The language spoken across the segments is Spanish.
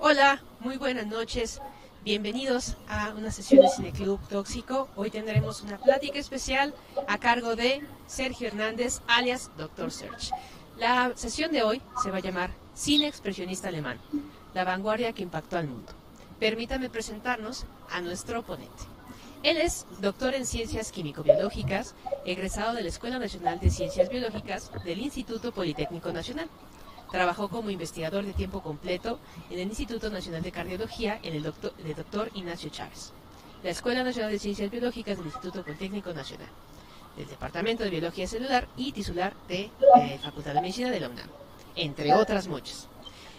Hola, muy buenas noches. Bienvenidos a una sesión de Cineclub Tóxico. Hoy tendremos una plática especial a cargo de Sergio Hernández, alias Dr. Search. La sesión de hoy se va a llamar Cine Expresionista Alemán, la vanguardia que impactó al mundo. Permítame presentarnos a nuestro ponente. Él es doctor en Ciencias Químico-Biológicas, egresado de la Escuela Nacional de Ciencias Biológicas del Instituto Politécnico Nacional. Trabajó como investigador de tiempo completo en el Instituto Nacional de Cardiología en el Dr. Ignacio Chávez, la Escuela Nacional de Ciencias Biológicas del Instituto Politécnico Nacional, del Departamento de Biología Celular y titular de Facultad de Medicina de la UNAM, entre otras muchas.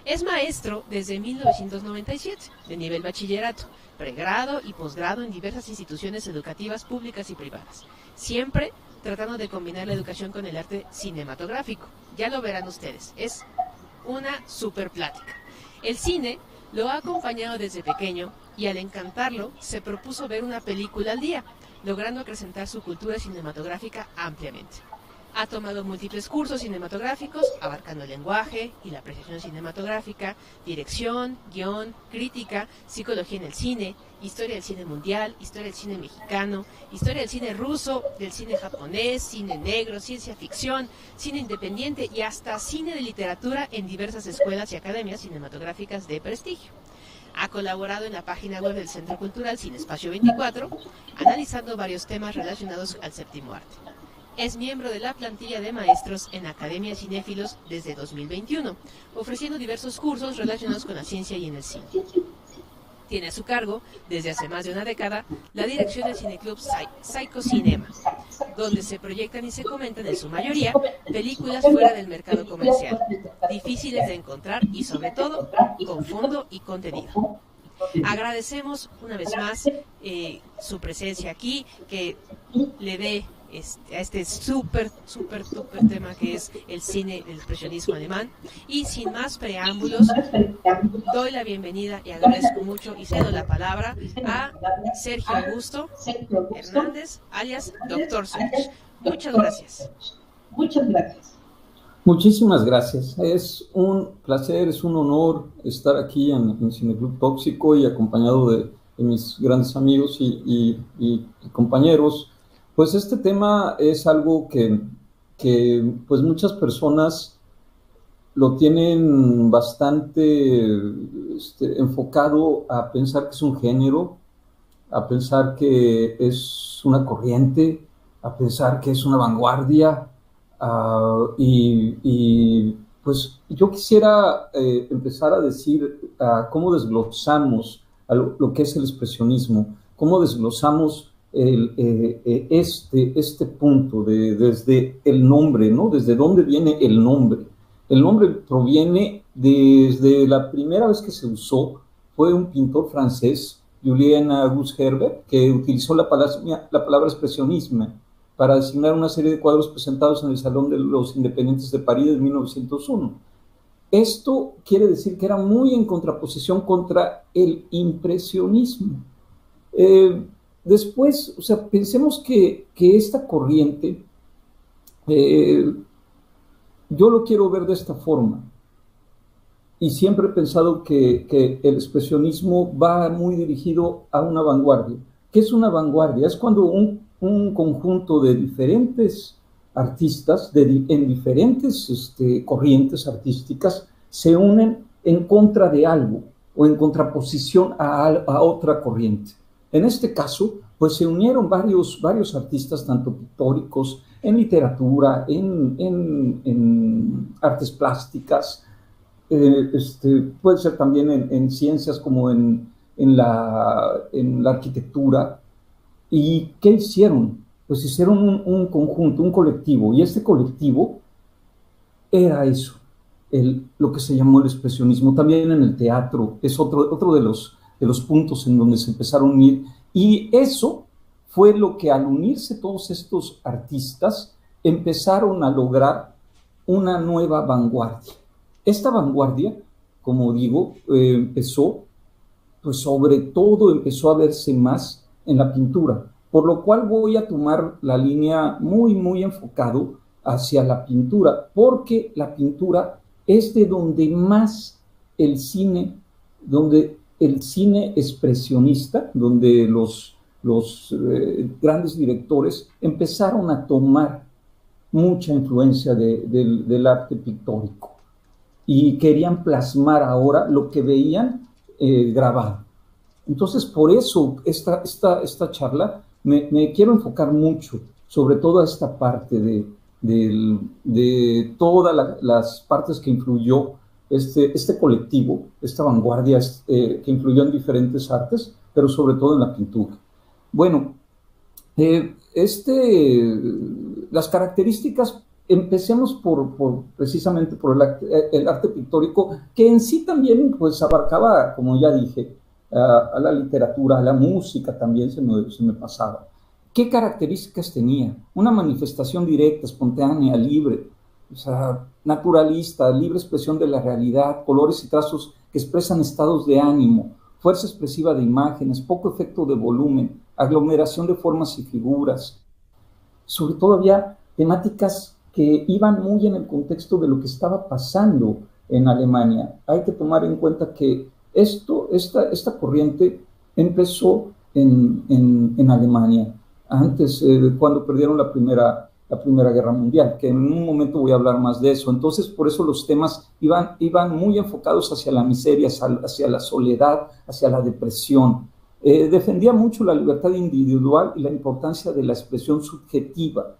Es maestro desde 1997, de nivel bachillerato, pregrado y posgrado en diversas instituciones educativas públicas y privadas, siempre tratando de combinar la educación con el arte cinematográfico. Ya lo verán ustedes, es una super plática. El cine lo ha acompañado desde pequeño y al encantarlo se propuso ver una película al día, logrando acrecentar su cultura cinematográfica ampliamente. Ha tomado múltiples cursos cinematográficos, abarcando el lenguaje y la apreciación cinematográfica, dirección, guión, crítica, psicología en el cine, historia del cine mundial, historia del cine mexicano, historia del cine ruso, del cine japonés, cine negro, ciencia ficción, cine independiente y hasta cine de literatura en diversas escuelas y academias cinematográficas de prestigio. Ha colaborado en la página web del Centro Cultural Cine Espacio 24, analizando varios temas relacionados al séptimo arte. Es miembro de la plantilla de maestros en Academia Cinéfilos desde 2021, ofreciendo diversos cursos relacionados con la ciencia y en el cine. Tiene a su cargo, desde hace más de una década, la dirección del Cineclub Psycho Cinema, donde se proyectan y se comentan en su mayoría películas fuera del mercado comercial, difíciles de encontrar y sobre todo con fondo y contenido. Agradecemos una vez más su presencia aquí, que le dé a este súper tema que es el cine del expresionismo alemán. Y sin más preámbulos, doy la bienvenida y agradezco mucho y cedo la palabra a Sergio Augusto Hernández, alias Dr. Search. Muchas gracias. Muchas gracias. Muchísimas gracias. Es un placer, es un honor estar aquí en Cineclub Tóxico y acompañado de mis grandes amigos y compañeros. Pues este tema es algo que pues muchas personas lo tienen bastante enfocado a pensar que es un género, a pensar que es una corriente, a pensar que es una vanguardia. Pues yo quisiera empezar a decir cómo desglosamos lo que es el expresionismo, cómo desglosamos este punto desde el nombre, ¿no? Desde dónde viene el nombre. El nombre proviene desde la primera vez que se usó, fue un pintor francés, Julien Auguste Herbert, que utilizó la palabra expresionismo para designar una serie de cuadros presentados en el Salón de los Independientes de París de 1901. Esto quiere decir que era muy en contraposición contra el impresionismo. Después, o sea, pensemos que esta corriente, yo lo quiero ver de esta forma, y siempre he pensado que el expresionismo va muy dirigido a una vanguardia. ¿Qué es una vanguardia? Es cuando un conjunto de diferentes artistas, en diferentes corrientes artísticas, se unen en contra de algo o en contraposición a otra corriente. En este caso, pues se unieron varios artistas, tanto pictóricos, en literatura, en artes plásticas, puede ser también en ciencias como en la arquitectura. ¿Y qué hicieron? Pues hicieron un conjunto, un colectivo, y este colectivo era eso, lo que se llamó el expresionismo. También en el teatro es otro de los puntos en donde se empezaron a unir, y eso fue lo que, al unirse todos estos artistas, empezaron a lograr una nueva vanguardia. Esta vanguardia, como digo, empezó, pues sobre todo empezó a verse más en la pintura, por lo cual voy a tomar la línea muy enfocado hacia la pintura, porque la pintura es de donde más el cine donde el cine expresionista, donde los grandes directores empezaron a tomar mucha influencia del arte pictórico y querían plasmar ahora lo que veían grabado. Entonces, por eso esta charla me quiero enfocar mucho sobre toda esta parte de todas las partes que influyó este colectivo, esta vanguardia que influyó en diferentes artes, pero sobre todo en la pintura. Bueno, las características, empecemos precisamente por el arte pictórico, que en sí también pues abarcaba, como ya dije, a la literatura, a la música también se me pasaba. ¿Qué características tenía? Una manifestación directa, espontánea, libre, o sea, naturalista, libre expresión de la realidad, colores y trazos que expresan estados de ánimo, fuerza expresiva de imágenes, poco efecto de volumen, aglomeración de formas y figuras. Sobre todo había temáticas que iban muy en el contexto de lo que estaba pasando en Alemania. Hay que tomar en cuenta que esta corriente empezó en Alemania, antes, cuando perdieron la Primera Guerra Mundial, que en un momento voy a hablar más de eso. Entonces, por eso los temas iban muy enfocados hacia la miseria, hacia la soledad, hacia la depresión. Defendía mucho la libertad individual y la importancia de la expresión subjetiva,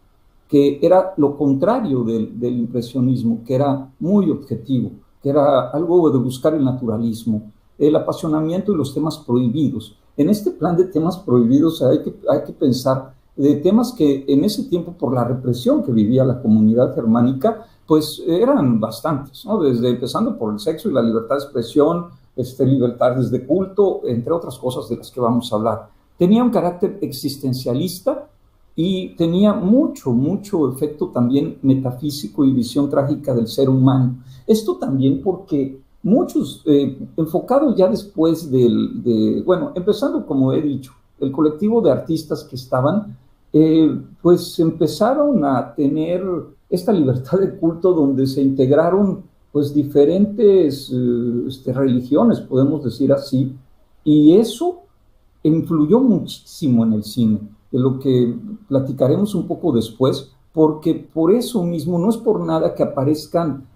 que era lo contrario del impresionismo, que era muy objetivo, que era algo de buscar el naturalismo, el apasionamiento y los temas prohibidos. En este plan de temas prohibidos hay que pensar de temas que en ese tiempo, por la represión que vivía la comunidad germánica, pues eran bastantes, ¿no? Empezando por el sexo y la libertad de expresión, libertades de culto, entre otras cosas de las que vamos a hablar. Tenía un carácter existencialista y tenía mucho efecto también metafísico y visión trágica del ser humano. Esto también porque muchos, enfocados ya después empezando, como he dicho, el colectivo de artistas que estaban, pues empezaron a tener esta libertad de culto donde se integraron pues diferentes religiones, podemos decir así, y eso influyó muchísimo en el cine, de lo que platicaremos un poco después, porque por eso mismo no es por nada que aparezcan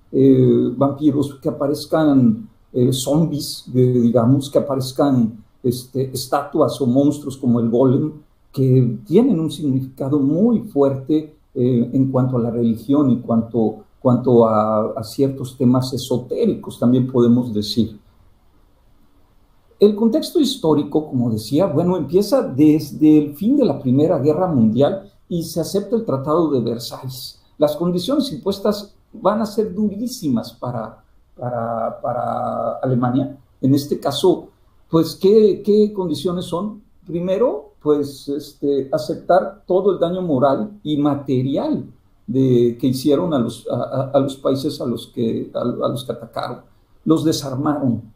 vampiros, que aparezcan zombies, digamos, que aparezcan estatuas o monstruos como el golem, que tienen un significado muy fuerte en cuanto a la religión y cuanto a ciertos temas esotéricos, también podemos decir. El contexto histórico, como decía, empieza desde el fin de la Primera Guerra Mundial y se acepta el Tratado de Versalles. Las condiciones impuestas van a ser durísimas para Alemania. En este caso, pues, ¿qué condiciones son? Primero, pues, aceptar todo el daño moral y material que hicieron a los países a los que atacaron. Los desarmaron,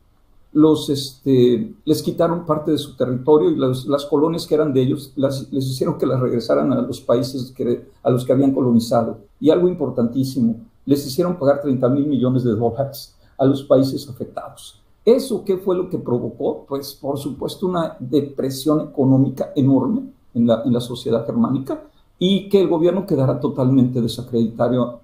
les quitaron parte de su territorio y las colonias que eran de ellos les hicieron que las regresaran a los países a los que habían colonizado. Y algo importantísimo, les hicieron pagar $30,000 millones a los países afectados. ¿Eso qué fue lo que provocó? Pues, por supuesto, una depresión económica enorme en la sociedad germánica y que el gobierno quedara totalmente desacreditado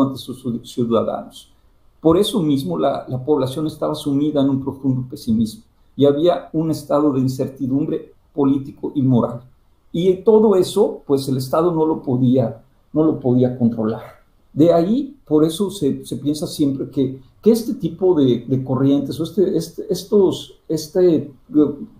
ante sus ciudadanos. Por eso mismo la población estaba sumida en un profundo pesimismo y había un estado de incertidumbre político y moral. Y todo eso, pues el Estado no lo podía controlar. De ahí, por eso se piensa siempre que este tipo de corrientes, o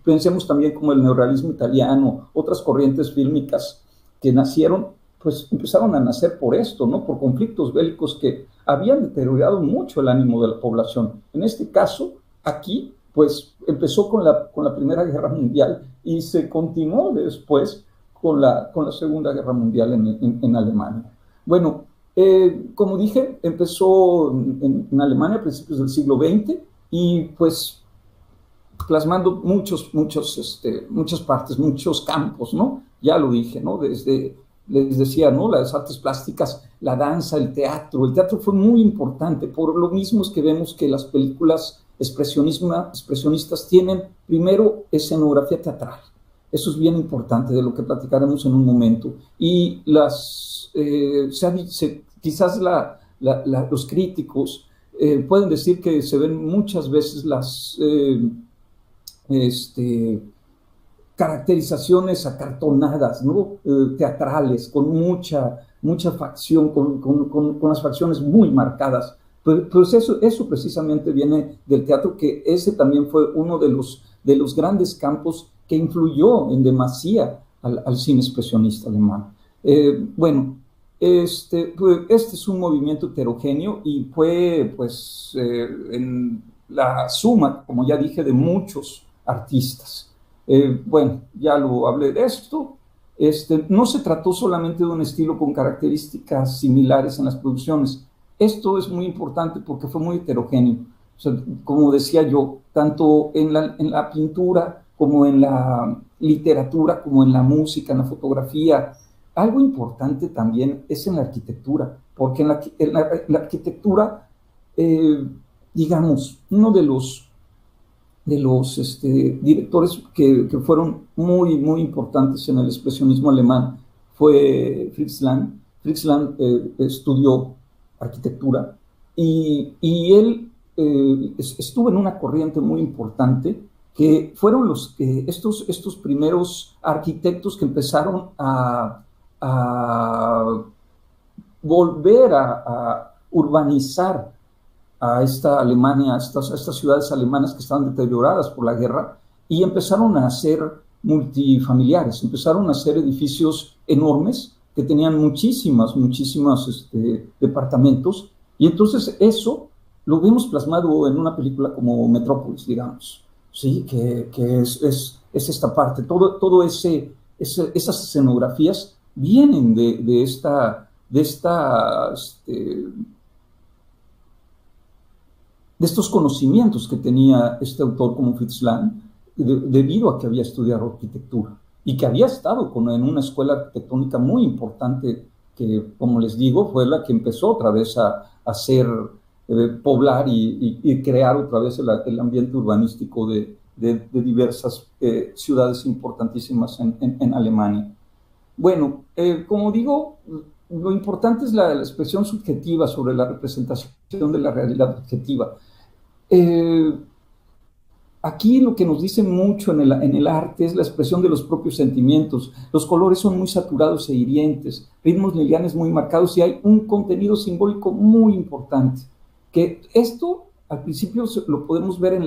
pensemos también como el neorrealismo italiano, otras corrientes fílmicas que nacieron, pues empezaron a nacer por esto, ¿no? Por conflictos bélicos que habían deteriorado mucho el ánimo de la población. En este caso, aquí, pues empezó con la Primera Guerra Mundial y se continuó después con la Segunda Guerra Mundial en Alemania. Bueno, como dije, empezó en Alemania a principios del siglo XX y pues plasmando muchas partes, muchos campos, ¿no? Ya lo dije, ¿no? Les decía, ¿no? Las artes plásticas, la danza, el teatro. El teatro fue muy importante, por lo mismo es que vemos que las películas expresionistas tienen primero escenografía teatral. Eso es bien importante, de lo que platicaremos en un momento. Y quizás los críticos pueden decir que se ven muchas veces las caracterizaciones acartonadas, ¿no? Teatrales, con mucha facción, con las facciones muy marcadas. Pues eso precisamente viene del teatro, que ese también fue uno de los grandes campos que influyó en demasía al cine expresionista alemán. Bueno, este es un movimiento heterogéneo y fue, pues, en la suma, como ya dije, de muchos artistas. Bueno, ya lo hablé de esto. No se trató solamente de un estilo con características similares en las producciones. Esto es muy importante porque fue muy heterogéneo. O sea, como decía yo, tanto en la pintura como en la literatura, como en la música, en la fotografía. Algo importante también es en la arquitectura, porque en la arquitectura, digamos, uno de los directores que fueron muy, muy importantes en el expresionismo alemán fue Fritz Lang. Fritz Lang estudió arquitectura y él estuvo en una corriente muy importante que fueron estos primeros arquitectos que empezaron a volver a urbanizar a esta Alemania, a estas ciudades alemanas que estaban deterioradas por la guerra, y empezaron a hacer multifamiliares, empezaron a hacer edificios enormes que tenían muchísimas departamentos, y entonces eso lo vemos plasmado en una película como Metrópolis, digamos, ¿sí? que es esta parte, todo esas escenografías vienen de estos conocimientos que tenía este autor como Fritz Lang, debido a que había estudiado arquitectura y que había estado en una escuela arquitectónica muy importante que, como les digo, fue la que empezó otra vez a hacer, poblar y crear otra vez el ambiente urbanístico de diversas ciudades importantísimas en Alemania. Bueno, como digo, lo importante es la expresión subjetiva sobre la representación de la realidad objetiva. Aquí lo que nos dice mucho en el arte es la expresión de los propios sentimientos. Los colores son muy saturados e hirientes, ritmos lineales muy marcados y hay un contenido simbólico muy importante. Que esto al principio lo podemos ver en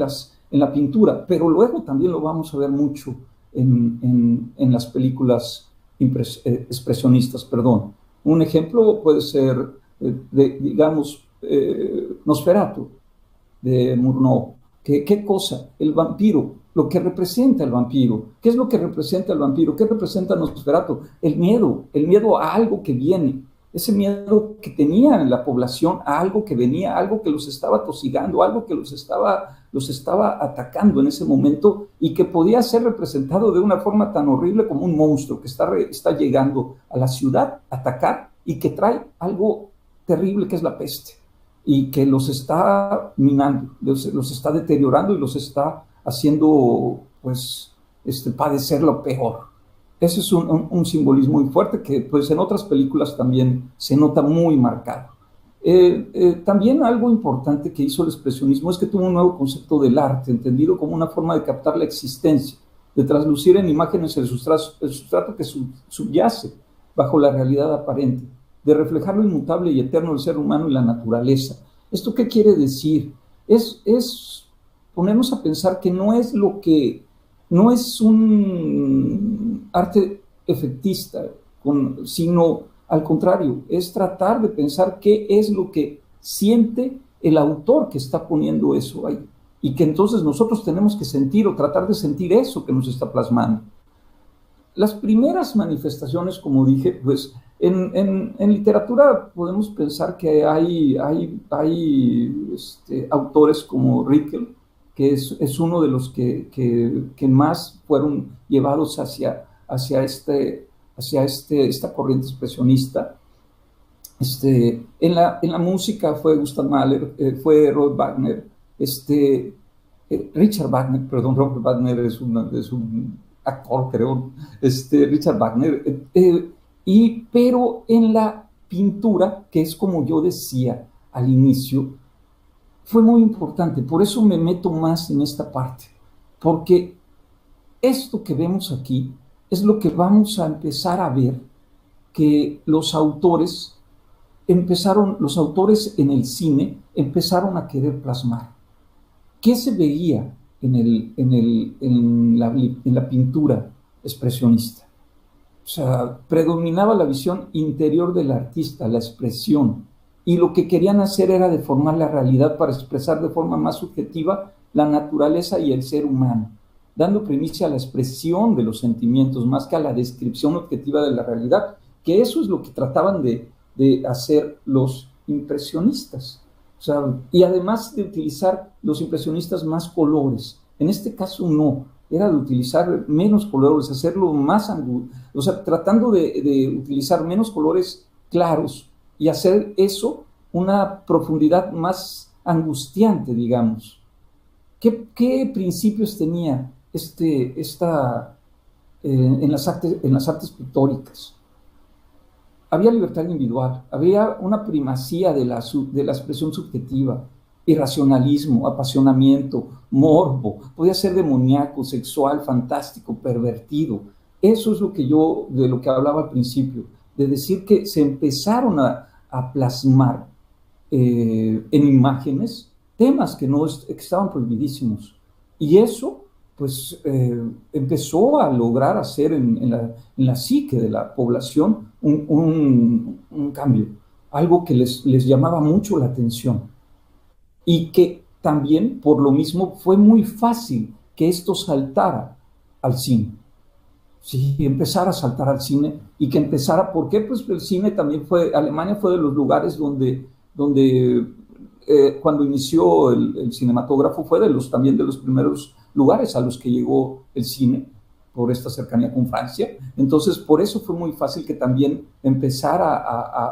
la pintura, pero luego también lo vamos a ver mucho en las películas expresionistas, perdón. Un ejemplo puede ser, digamos, Nosferatu, de Murnau. ¿Qué cosa? El vampiro, lo que representa el vampiro. ¿Qué es lo que representa el vampiro? ¿Qué representa Nosferatu? El miedo a algo que viene, ese miedo que tenía la población a algo que venía, algo que los estaba tosigando, algo que los estaba atacando en ese momento y que podía ser representado de una forma tan horrible como un monstruo que está llegando a la ciudad a atacar y que trae algo terrible que es la peste y que los está minando, los está deteriorando y los está haciendo, pues, padecer lo peor. Ese es un simbolismo muy fuerte que, pues, en otras películas también se nota muy marcado. También algo importante que hizo el expresionismo es que tuvo un nuevo concepto del arte, entendido como una forma de captar la existencia, de traslucir en imágenes el sustrato que subyace bajo la realidad aparente, de reflejar lo inmutable y eterno del ser humano y la naturaleza. ¿Esto qué quiere decir? Es ponernos a pensar que no es un arte efectista, sino al contrario, es tratar de pensar qué es lo que siente el autor que está poniendo eso ahí, y que entonces nosotros tenemos que sentir o tratar de sentir eso que nos está plasmando. Las primeras manifestaciones, como dije, pues en literatura podemos pensar que hay autores como Rilke, que es uno de los que más fueron llevados hacia esta corriente expresionista. En la música fue Gustav Mahler, fue Robert Wagner, Richard Wagner, perdón, Robert Wagner es un actor, creo, Richard Wagner, pero en la pintura, que es como yo decía al inicio, fue muy importante, por eso me meto más en esta parte, porque esto que vemos aquí es lo que vamos a empezar a ver que los autores en el cine empezaron a querer plasmar. ¿Qué se veía en la pintura expresionista? O sea, predominaba la visión interior del artista, la expresión, y lo que querían hacer era deformar la realidad para expresar de forma más subjetiva la naturaleza y el ser humano, dando primicia a la expresión de los sentimientos más que a la descripción objetiva de la realidad, que eso es lo que trataban de hacer los impresionistas. O sea, y además de utilizar los impresionistas más colores, en este caso no, era de utilizar menos colores, hacerlo más o sea, tratando de utilizar menos colores claros y hacer eso una profundidad más angustiante, digamos. ¿Qué principios tenía en las artes pictóricas? Había libertad individual, había una primacía de la expresión subjetiva, irracionalismo, apasionamiento, morbo, podía ser demoníaco, sexual, fantástico, pervertido. Eso es de lo que hablaba al principio, de decir que se empezaron a plasmar en imágenes temas que estaban prohibidísimos. Y eso pues empezó a lograr hacer en la psique de la población un cambio, algo que les llamaba mucho la atención y que también por lo mismo fue muy fácil que esto saltara al cine. Sí, empezara a saltar al cine y que empezara, ¿por qué? Pues el cine también Alemania fue de los lugares donde cuando inició el cinematógrafo fue también de los primeros lugares a los que llegó el cine por esta cercanía con Francia. Entonces, por eso fue muy fácil que también empezara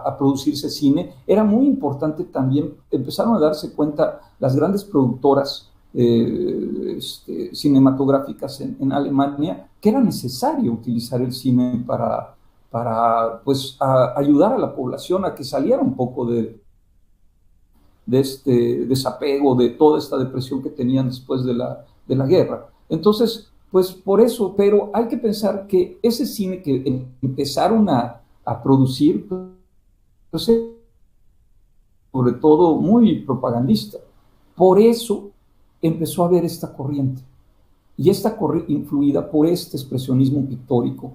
a producirse cine. Era muy importante también, empezaron a darse cuenta las grandes productoras cinematográficas en Alemania que era necesario utilizar el cine para pues, ayudar a la población a que saliera un poco de este desapego, de toda esta depresión que tenían después de la guerra. Entonces, pues por eso, pero hay que pensar que ese cine que empezaron a producir, pues, sobre todo muy propagandista. Por eso empezó a haber esta corriente. Y esta corriente influida por este expresionismo pictórico.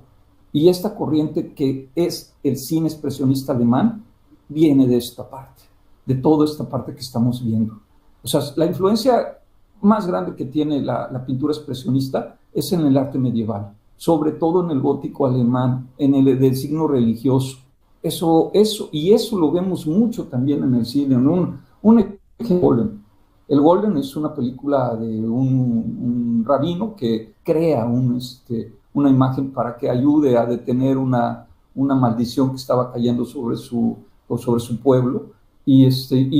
Y esta corriente que es el cine expresionista alemán, viene de esta parte, de toda esta parte que estamos viendo. O sea, la influencia más grande que tiene la pintura expresionista es en el arte medieval, sobre todo en el gótico alemán, en el del signo religioso. Eso lo vemos mucho también en el cine. Un ejemplo, el Golem es una película de un rabino que crea una imagen para que ayude a detener una maldición que estaba cayendo sobre su pueblo, y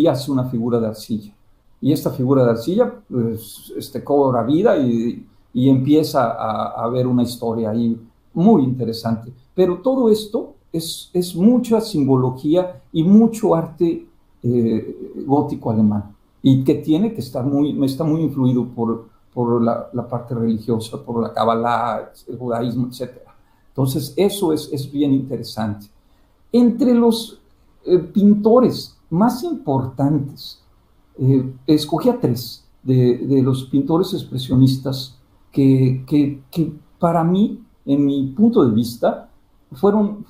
hace una figura de arcilla. Y esta figura de arcilla pues, cobra vida y empieza a haber una historia ahí muy interesante. Pero todo esto es mucha simbología y mucho arte gótico alemán, y que está muy influido por la parte religiosa, por la Kabbalah, el judaísmo, etc. Entonces eso es bien interesante. Entre los pintores más importantes, escogí a 3 de los pintores expresionistas que para mí, en mi punto de vista, fueron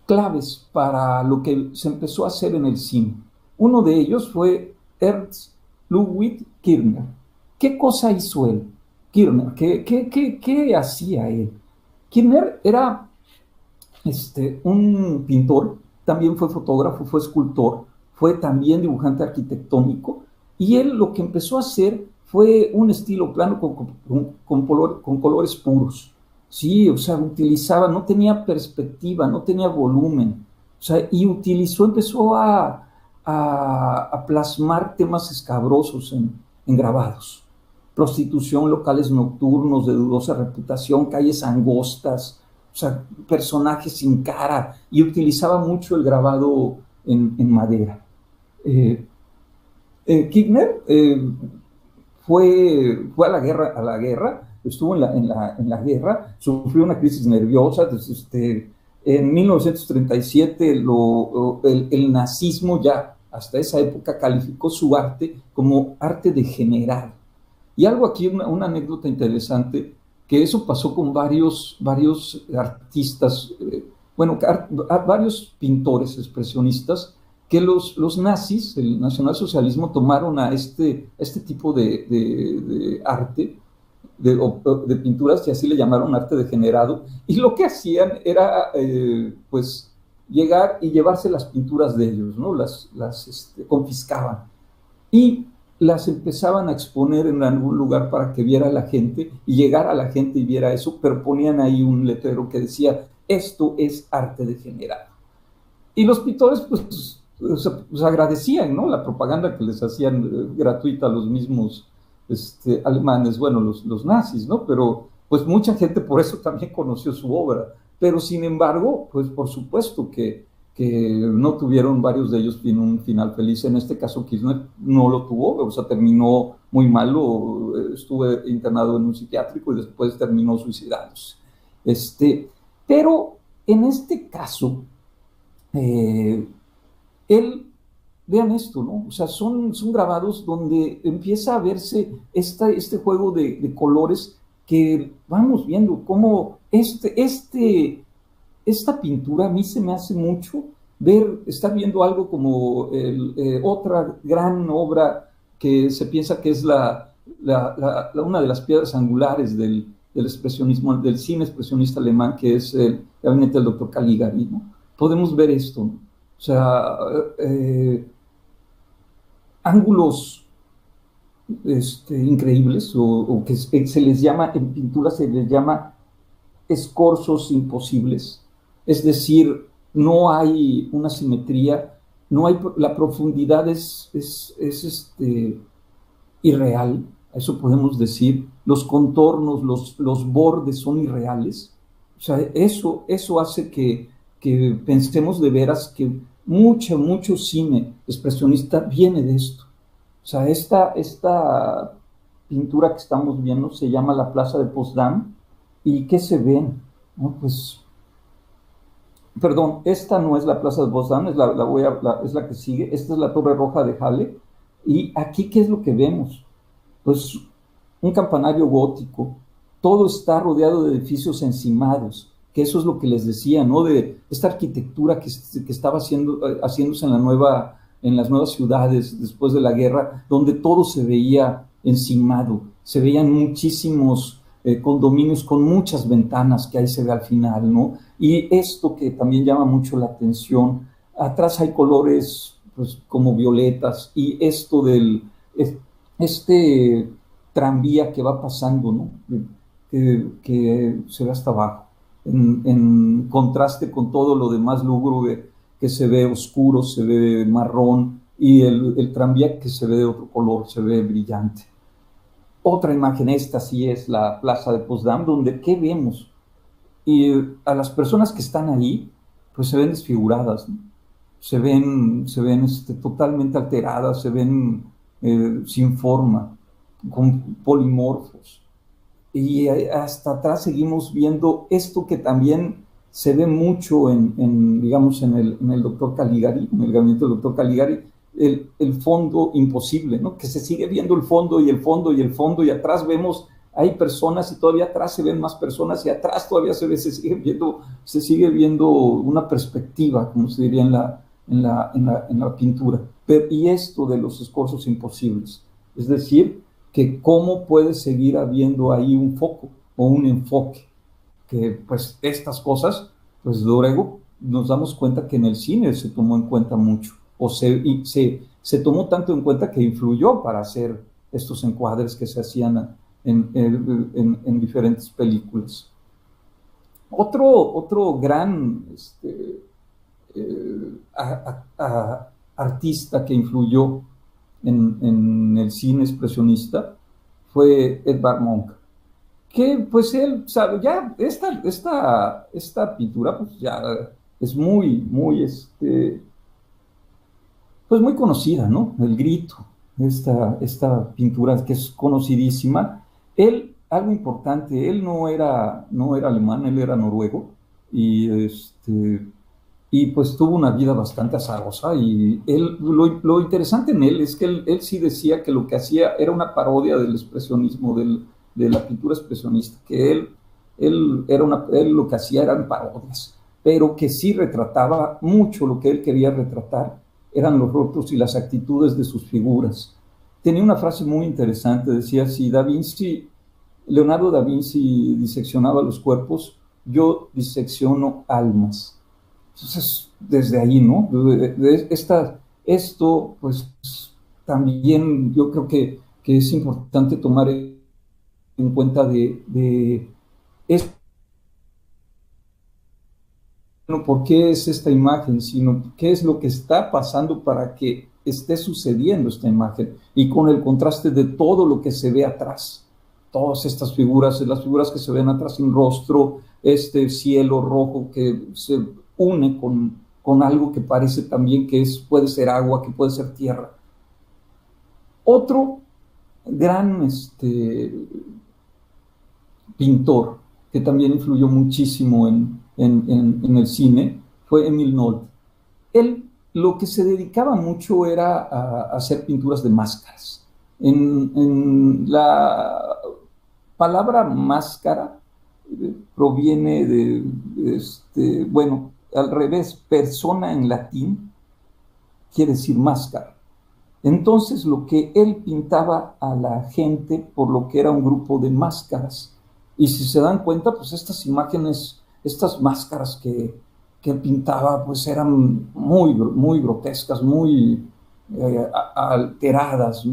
claves para lo que se empezó a hacer en el cine. Uno de ellos fue Ernst Ludwig Kirchner. ¿Qué cosa hizo él? Kirchner, ¿qué hacía él? Kirchner era un pintor, también fue fotógrafo, fue escultor, fue también dibujante arquitectónico, y él lo que empezó a hacer fue un estilo plano con colores puros. Sí, o sea, no tenía perspectiva, no tenía volumen, o sea, y empezó a a plasmar temas escabrosos en grabados. Prostitución, locales nocturnos de dudosa reputación, calles angostas, o sea, personajes sin cara, y utilizaba mucho el grabado en madera. Kirchner fue a la guerra, estuvo en la guerra, sufrió una crisis nerviosa. En 1937 el nazismo ya hasta esa época calificó su arte como arte degenerado. Y algo aquí, una anécdota interesante, que eso pasó con varios artistas, varios pintores expresionistas, que los nazis, el nacionalsocialismo, tomaron a este tipo de arte, de pinturas, y así le llamaron arte degenerado, y lo que hacían era, pues, llegar y llevarse las pinturas de ellos, ¿no? Las confiscaban, y las empezaban a exponer en algún lugar para que viera la gente, y llegara a la gente y viera eso, pero ponían ahí un letrero que decía, esto es arte degenerado. Y los pintores, pues agradecían, ¿no?, la propaganda que les hacían gratuita a los mismos alemanes, bueno, los nazis, ¿no? Pero pues mucha gente por eso también conoció su obra. Pero sin embargo, pues por supuesto que no tuvieron varios de ellos un final feliz. En este caso Kirchner no lo tuvo, o sea, terminó muy malo, estuvo internado en un psiquiátrico y después terminó suicidándose. Pero en este caso, él, vean esto, ¿no? O sea, son grabados donde empieza a verse este juego de colores, que vamos viendo cómo esta pintura a mí se me hace mucho estar viendo algo como otra gran obra que se piensa que es una de las piedras angulares del expresionismo, del cine expresionista alemán, que es el Gabinete del Dr. Caligari, ¿no? Podemos ver esto, ¿no? O sea, ángulos increíbles, o que se les llama, en pintura se les llama escorzos imposibles. Es decir, no hay una simetría, no hay, la profundidad es irreal, eso podemos decir. Los contornos, los bordes son irreales. O sea, eso hace que pensemos de veras que mucho cine expresionista viene de esto. O sea, esta pintura que estamos viendo se llama la Plaza de Potsdam. ¿Y qué se ven? ¿No? Pues, perdón, esta no es la Plaza de Potsdam, es la que sigue. Esta es la Torre Roja de Halle. Y aquí, ¿qué es lo que vemos? Pues un campanario gótico. Todo está rodeado de edificios encimados, que eso es lo que les decía, ¿no? De esta arquitectura que estaba haciéndose en las nuevas ciudades después de la guerra, donde todo se veía encimado, se veían muchísimos condominios con muchas ventanas, que ahí se ve al final, ¿no? Y esto que también llama mucho la atención, atrás hay colores, pues, como violetas, y esto este tranvía que va pasando, ¿no? Que se ve hasta abajo, en contraste con todo lo demás lúgubre, que se ve oscuro, se ve marrón, y el tranvía que se ve de otro color, se ve brillante. Otra imagen, esta sí es la Plaza de Potsdam, donde ¿qué vemos? Y a las personas que están ahí, pues se ven desfiguradas, ¿no? Se ven totalmente alteradas, se ven sin forma, con polimorfos. Y hasta atrás seguimos viendo esto que también se ve mucho digamos, en el doctor Caligari, en el gabinete del doctor Caligari, el fondo imposible, ¿no? Que se sigue viendo el fondo y el fondo y el fondo, y atrás vemos, hay personas, y todavía atrás se ven más personas, y atrás todavía se sigue viendo una perspectiva, como se diría en la pintura. Y esto de los escorzos imposibles, es decir, que cómo puede seguir habiendo ahí un foco o un enfoque, que pues estas cosas, pues luego nos damos cuenta que en el cine se tomó en cuenta mucho, o se tomó tanto en cuenta que influyó para hacer estos encuadres que se hacían en diferentes películas. Otro gran artista que influyó en el cine expresionista fue Edvard Munch, que pues él, sabe, ya esta pintura pues ya es muy, pues muy conocida, ¿no? El Grito, esta pintura que es conocidísima. Él, algo importante, él no era alemán, él era noruego, y y pues tuvo una vida bastante azarosa, y lo interesante en él es que él sí decía que lo que hacía era una parodia del expresionismo, de la pintura expresionista, que él lo que hacía eran parodias, pero que sí retrataba mucho lo que él quería retratar, eran los rostros y las actitudes de sus figuras. Tenía una frase muy interesante, decía, si Leonardo da Vinci diseccionaba los cuerpos, yo disecciono almas. Entonces, desde ahí, ¿no? Esto, pues, también yo creo que es importante tomar en cuenta no por qué es esta imagen, sino qué es lo que está pasando para que esté sucediendo esta imagen, y con el contraste de todo lo que se ve atrás. Todas estas figuras, las figuras que se ven atrás, un rostro, este cielo rojo que se une con algo que parece también que puede ser agua, que puede ser tierra. Otro gran pintor que también influyó muchísimo en el cine fue Emil Nolde. Él lo que se dedicaba mucho era a hacer pinturas de máscaras. En la palabra máscara proviene bueno, al revés, persona en latín quiere decir máscara. Entonces lo que él pintaba a la gente por lo que era un grupo de máscaras. Y si se dan cuenta, pues estas imágenes, estas máscaras que pintaba, pues eran muy grotescas, muy alteradas,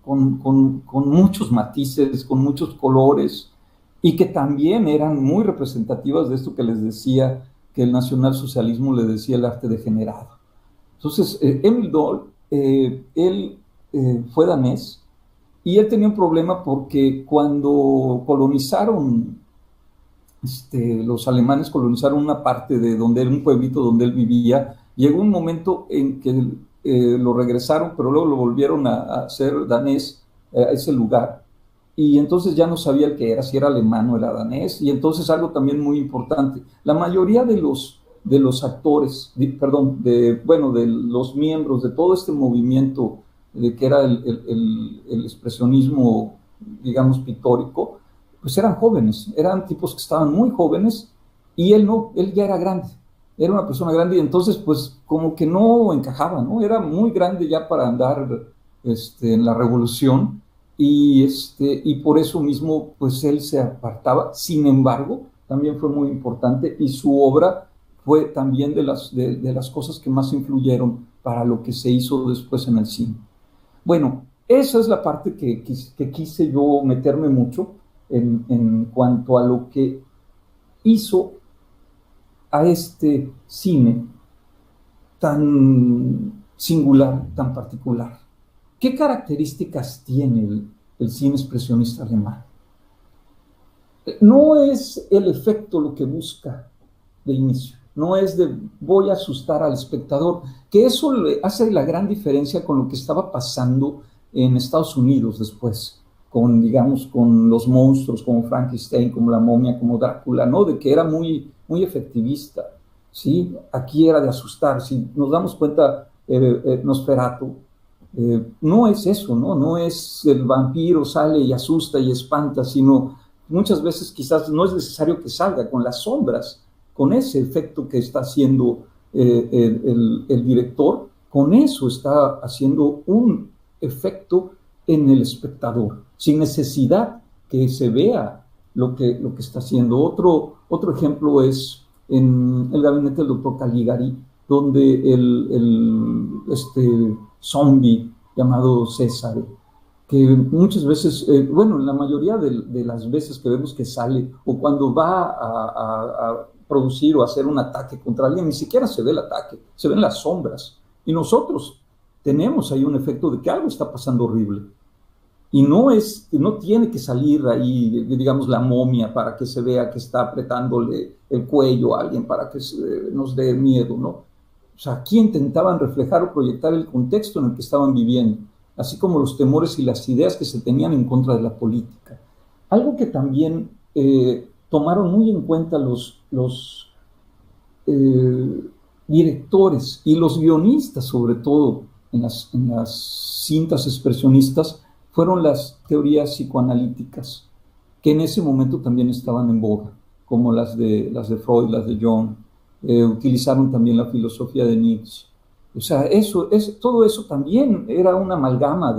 con muchos matices, con muchos colores, y que también eran muy representativas de esto que les decía, que el nacionalsocialismo le decía el arte degenerado. Entonces, Emil Nolde, él fue danés, y él tenía un problema porque cuando colonizaron, los alemanes colonizaron una parte de donde era un pueblito donde él vivía, llegó un momento en que lo regresaron, pero luego lo volvieron a hacer danés, a ese lugar, y entonces ya no sabía el que era, si era alemán o era danés. Y entonces algo también muy importante, la mayoría de los actores, de los miembros de todo este movimiento que era el expresionismo, digamos, pictórico, pues eran jóvenes, eran tipos que estaban muy jóvenes, y él ya era grande, era una persona grande, y entonces pues como que no encajaba, ¿no? Era muy grande ya para andar en la revolución, y por eso mismo pues él se apartaba. Sin embargo, también fue muy importante, y su obra fue también de las cosas que más influyeron para lo que se hizo después en el cine. Bueno, esa es la parte que quise yo meterme mucho en cuanto a lo que hizo a este cine tan singular, tan particular. ¿Qué características tiene el cine expresionista alemán? No es el efecto lo que busca de inicio, no es de voy a asustar al espectador, que eso le hace la gran diferencia con lo que estaba pasando en Estados Unidos después, con los monstruos como Frankenstein, como la momia, como Drácula, ¿no? De que era muy efectivista, ¿sí? Aquí era de asustar. Si nos damos cuenta, Nosferatu, no es eso, ¿no? No es el vampiro sale y asusta y espanta, sino muchas veces quizás no es necesario que salga, con las sombras, con ese efecto que está haciendo el director, con eso está haciendo un efecto en el espectador, sin necesidad que se vea lo que está haciendo. Otro ejemplo es en El gabinete del doctor Caligari, donde este zombie llamado César, que muchas veces, en la mayoría de las veces que vemos que sale, o cuando va a producir o hacer un ataque contra alguien, ni siquiera se ve el ataque, se ven las sombras. Y nosotros tenemos ahí un efecto de que algo está pasando horrible. Y no tiene que salir ahí, digamos, la momia para que se vea que está apretándole el cuello a alguien para que nos dé miedo, ¿no? O sea, aquí intentaban reflejar o proyectar el contexto en el que estaban viviendo, así como los temores y las ideas que se tenían en contra de la política. Algo que también tomaron muy en cuenta los directores y los guionistas, sobre todo en las cintas expresionistas, fueron las teorías psicoanalíticas, que en ese momento también estaban en boga, como las de Freud, las de Jung. Utilizaron también la filosofía de Nietzsche. O sea, todo eso también era una amalgama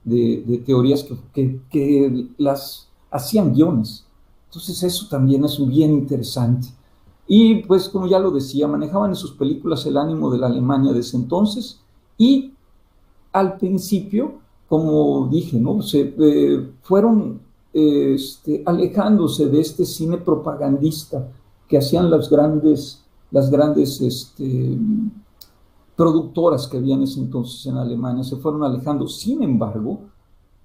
de teorías que las hacían guiones. Entonces eso también es bien interesante. Y pues, como ya lo decía, manejaban en sus películas el ánimo de la Alemania de ese entonces, y al principio, como dije, ¿no? Fueron alejándose de este cine propagandista que hacían las grandes productoras que había en ese entonces en Alemania, se fueron alejando. Sin embargo,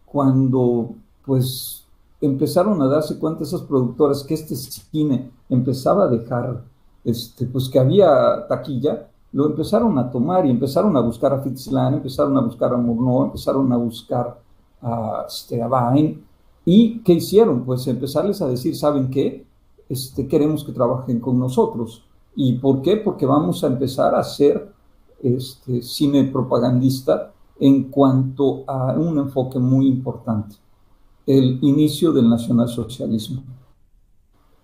cuando pues empezaron a darse cuenta esas productoras que este cine empezaba a dejar, pues que había taquilla, lo empezaron a tomar y empezaron a buscar a Fritz Lang, empezaron a buscar a Murnau, empezaron a buscar a Wein. ¿Y qué hicieron? Pues empezarles a decir, ¿saben qué? Queremos que trabajen con nosotros. ¿Y por qué? Porque vamos a empezar a hacer cine propagandista en cuanto a un enfoque muy importante, el inicio del nacionalsocialismo.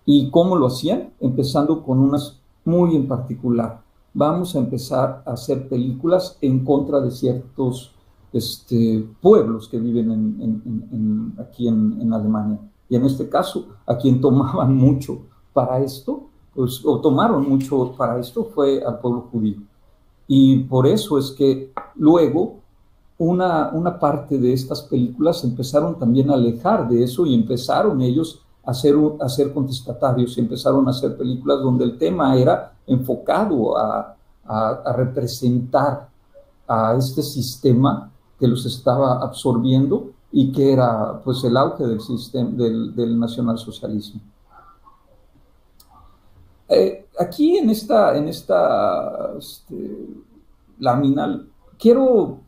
¿Y cómo lo hacían? Empezando con unas muy en particular. Vamos a empezar a hacer películas en contra de ciertos pueblos que viven aquí en Alemania. Y en este caso, a quien tomaban mucho para esto, pues, o tomaron mucho para esto, fue al pueblo judío. Y por eso es que luego una parte de estas películas empezaron también a alejar de eso y empezaron ellos a ser contestatarios y empezaron a hacer películas donde el tema era enfocado a representar a este sistema que los estaba absorbiendo y que era pues el auge del sistema del nacionalsocialismo. Aquí en esta lámina quiero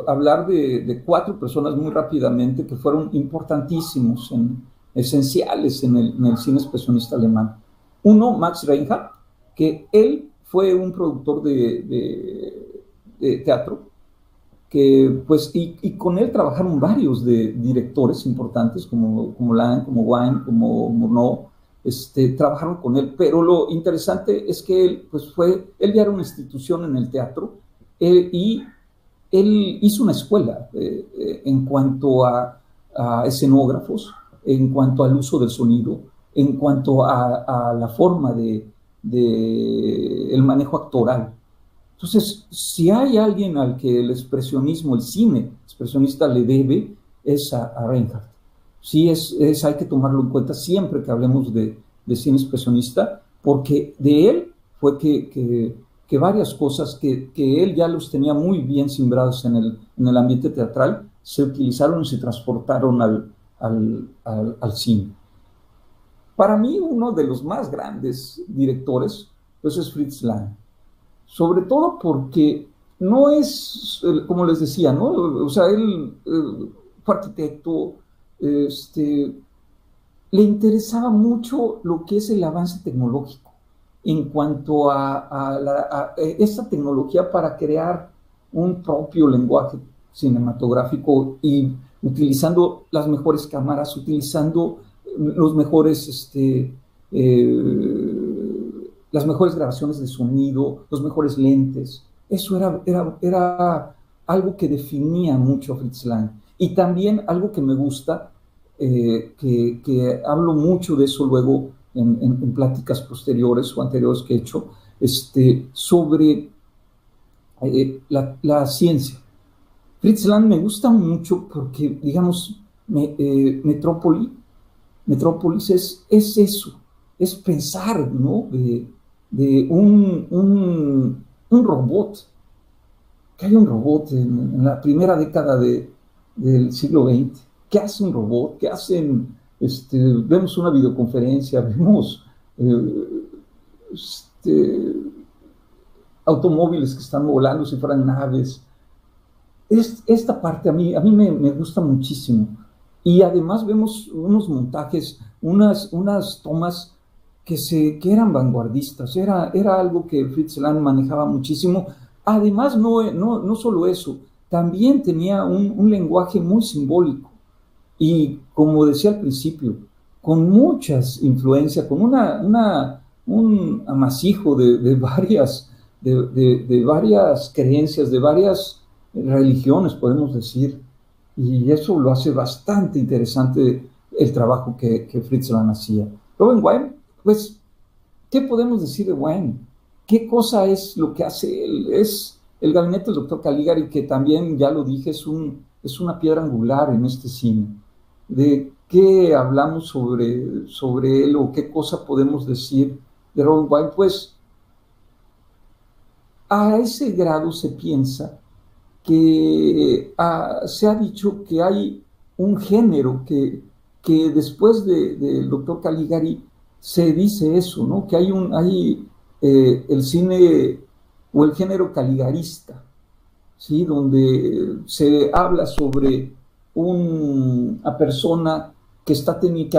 hablar de 4 personas muy rápidamente que fueron importantísimos, esenciales en el cine expresionista alemán. Uno, Max Reinhardt, que él fue un productor de teatro, que pues, y con él trabajaron varios directores importantes, como Lang, como Wein, como Murnau, trabajaron con él, pero lo interesante es que él ya era una institución en el teatro, y él hizo una escuela en cuanto a escenógrafos, en cuanto al uso del sonido, en cuanto a la forma de el manejo actoral. Entonces, si hay alguien al que el expresionismo, el cine expresionista le debe, es a Reinhardt. Sí, hay que tomarlo en cuenta siempre que hablemos de cine expresionista, porque de él fue que varias cosas que él ya los tenía muy bien sembrados en el ambiente teatral, se utilizaron y se transportaron al cine. Para mí, uno de los más grandes directores pues es Fritz Lang, sobre todo porque no es, como les decía, ¿no? O sea, él fue arquitecto, le interesaba mucho lo que es el avance tecnológico en cuanto a esta tecnología para crear un propio lenguaje cinematográfico y utilizando las mejores cámaras, utilizando los mejores, las mejores grabaciones de sonido, los mejores lentes. Eso era algo que definía mucho a Fritz Lang. Y también algo que me gusta, que hablo mucho de eso luego en pláticas posteriores o anteriores que he hecho, sobre la ciencia. Fritz Lang me gusta mucho porque, digamos, Metrópolis es eso, es pensar, ¿no? de un robot que hay un robot en la primera década del siglo XX. ¿Qué hace un robot? ¿Qué hacen? Vemos una videoconferencia, vemos automóviles que están volando si fueran naves. Esta parte a mí me gusta muchísimo. Y además vemos unos montajes, unas tomas que eran vanguardistas. Era algo que Fritz Lang manejaba muchísimo. Además, no solo eso, también tenía un lenguaje muy simbólico. Y como decía al principio, con muchas influencias, con un amasijo de varias creencias, de varias religiones, podemos decir. Y eso lo hace bastante interesante el trabajo que Fritz Lang hacía. Robin Williams, pues, ¿qué podemos decir de Wayne? ¿Qué cosa es lo que hace él? Es el gabinete del Dr. Caligari, que también, ya lo dije, es una piedra angular en este cine. ¿De qué hablamos sobre él o qué cosa podemos decir de Robin Williams? Pues, a ese grado se piensa que se ha dicho que hay un género que después del Dr. Caligari se dice eso, ¿no? Que hay el cine o el género caligarista, ¿sí? Donde se habla sobre una persona que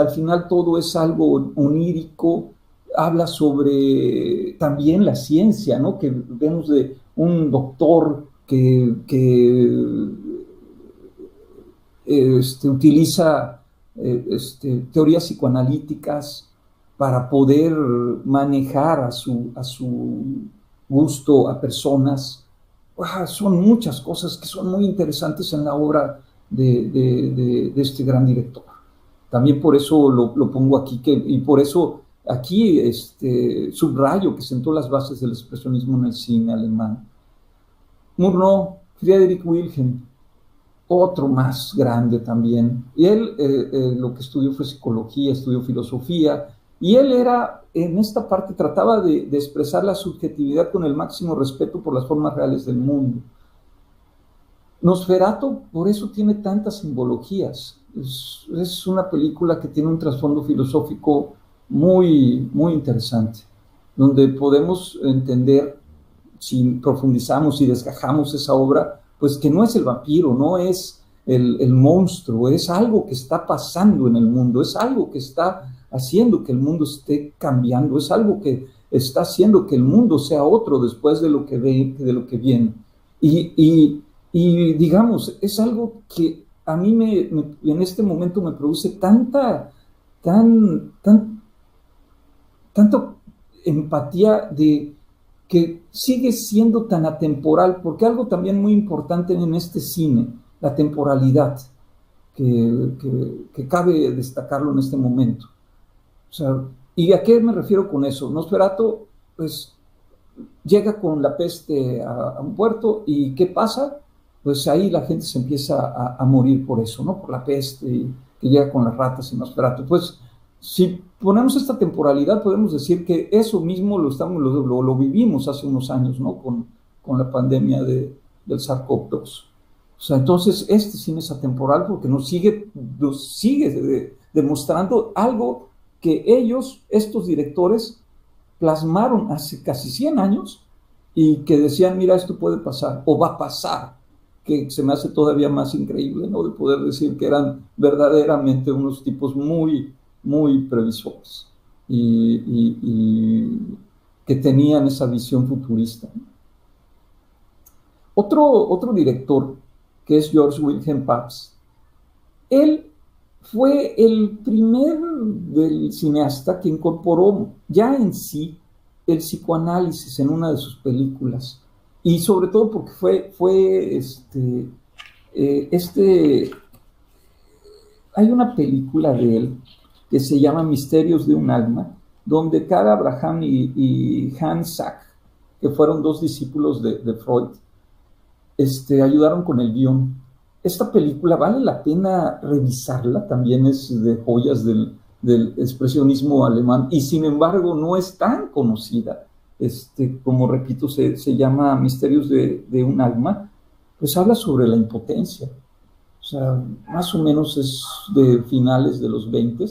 al final todo es algo onírico, habla sobre también la ciencia, ¿no? Que vemos de un doctor que utiliza teorías psicoanalíticas para poder manejar a su gusto a personas. Son muchas cosas que son muy interesantes en la obra de este gran director. También por eso lo pongo aquí, y por eso aquí subrayo que sentó las bases del expresionismo en el cine alemán. Murnau, Friedrich Wilhelm, otro más grande también. Y él lo que estudió fue psicología, estudió filosofía, y él en esta parte trataba de expresar la subjetividad con el máximo respeto por las formas reales del mundo. Nosferatu, por eso tiene tantas simbologías. Es una película que tiene un trasfondo filosófico muy, muy interesante, donde podemos entender, si profundizamos y desgajamos esa obra, pues que no es el vampiro, no es el monstruo, es algo que está pasando en el mundo, es algo que está haciendo que el mundo esté cambiando, es algo que está haciendo que el mundo sea otro después de lo que viene. Y digamos, es algo que a mí en este momento me produce tanta empatía de que sigue siendo tan atemporal, porque algo también muy importante en este cine, la temporalidad, que cabe destacarlo en este momento. O sea, ¿y a qué me refiero con eso? Nosferatu, pues, llega con la peste a un puerto, ¿y qué pasa? Pues ahí la gente se empieza a morir por eso, ¿no? Por la peste, y que llega con las ratas en Nosferatu. Pues, si ponemos esta temporalidad, podemos decir que eso mismo lo vivimos hace unos años, ¿no? Con la pandemia del SARS-CoV-2. O sea, entonces este cine es atemporal porque nos sigue demostrando algo que estos directores, plasmaron hace casi 100 años y que decían, mira, esto puede pasar o va a pasar, que se me hace todavía más increíble, ¿no? De poder decir que eran verdaderamente unos tipos muy, muy previsores y que tenían esa visión futurista. Otro director, que es George Wilhelm Pabst, él fue el primer del cineasta que incorporó ya en sí el psicoanálisis en una de sus películas, y sobre todo porque hay una película de él que se llama Misterios de un alma, donde Karl Abraham y Hans Sachs, que fueron dos discípulos de Freud, ayudaron con el guión. Esta película vale la pena revisarla, también es de joyas del expresionismo alemán, y sin embargo no es tan conocida. como repito, se llama Misterios de un alma, pues habla sobre la impotencia. O sea, más o menos es de finales de los 20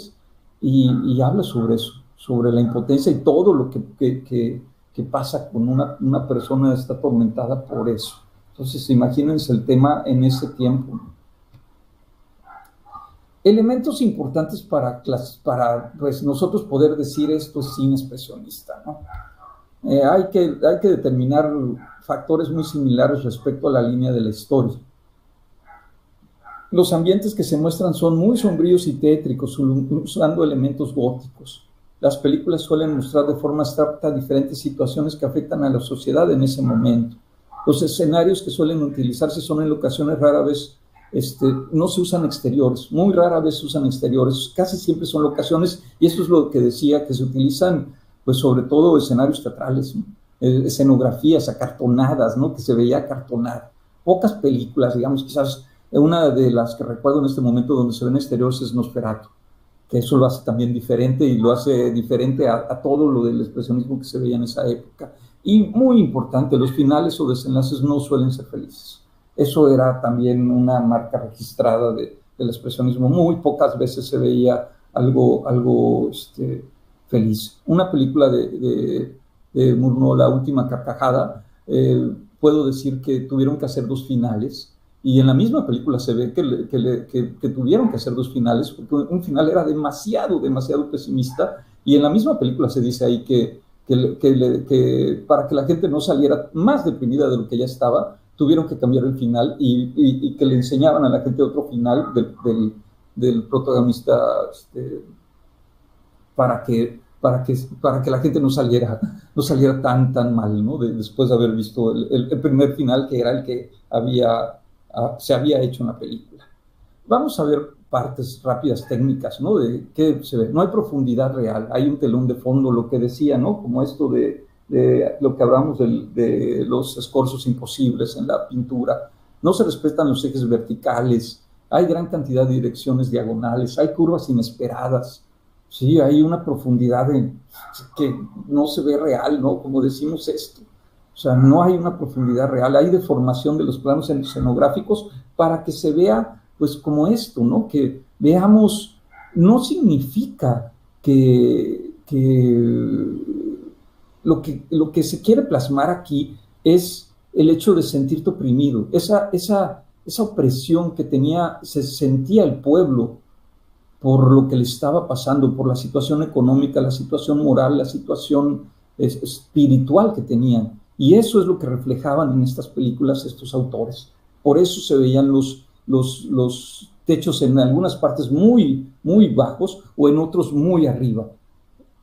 y habla sobre eso, sobre la impotencia y todo lo que pasa con una persona que está atormentada por eso. Entonces, imagínense el tema en ese tiempo. Elementos importantes para pues, nosotros poder decir esto es cine expresionista, ¿no? Hay que determinar factores muy similares respecto a la línea de la historia. Los ambientes que se muestran son muy sombríos y tétricos, usando elementos góticos. Las películas suelen mostrar de forma abstracta diferentes situaciones que afectan a la sociedad en ese momento. Los escenarios que suelen utilizarse son en locaciones rara vez, no se usan exteriores, muy rara vez se usan exteriores, casi siempre son locaciones, y eso es lo que decía, que se utilizan, pues sobre todo escenarios teatrales, ¿no? Escenografías acartonadas, ¿no? Que se veía acartonada. Pocas películas, digamos, quizás una de las que recuerdo en este momento donde se ven exteriores es Nosferatu, que eso lo hace también diferente y lo hace diferente a todo lo del expresionismo que se veía en esa época. Y muy importante, los finales o desenlaces no suelen ser felices. Eso era también una marca registrada del expresionismo. Muy pocas veces se veía algo feliz. Una película de Murnau, La última carcajada, puedo decir que tuvieron que hacer 2 finales. Y en la misma película se ve que tuvieron que hacer 2 finales, porque un final era demasiado pesimista, y en la misma película se dice ahí que para que la gente no saliera más deprimida de lo que ya estaba, tuvieron que cambiar el final y que le enseñaban a la gente otro final del protagonista, para que la gente no saliera tan mal, ¿no? Después de haber visto el primer final, que era el que se había hecho en la película. Vamos a ver partes rápidas técnicas, ¿no? De qué se ve. No hay profundidad real, hay un telón de fondo, lo que decía, ¿no? Como esto de lo que hablamos de los escorzos imposibles en la pintura. No se respetan los ejes verticales, hay gran cantidad de direcciones diagonales, hay curvas inesperadas, sí, hay una profundidad que no se ve real, ¿no? Como decimos esto. O sea, no hay una profundidad real, hay deformación de los planos escenográficos para que se vea, pues, como esto, ¿no? Que veamos, no significa que lo que se quiere plasmar aquí es el hecho de sentirte oprimido, esa opresión que se sentía el pueblo por lo que le estaba pasando, por la situación económica, la situación moral, la situación espiritual que tenían. Y eso es lo que reflejaban en estas películas estos autores. Por eso se veían los techos en algunas partes muy, muy bajos o en otros muy arriba.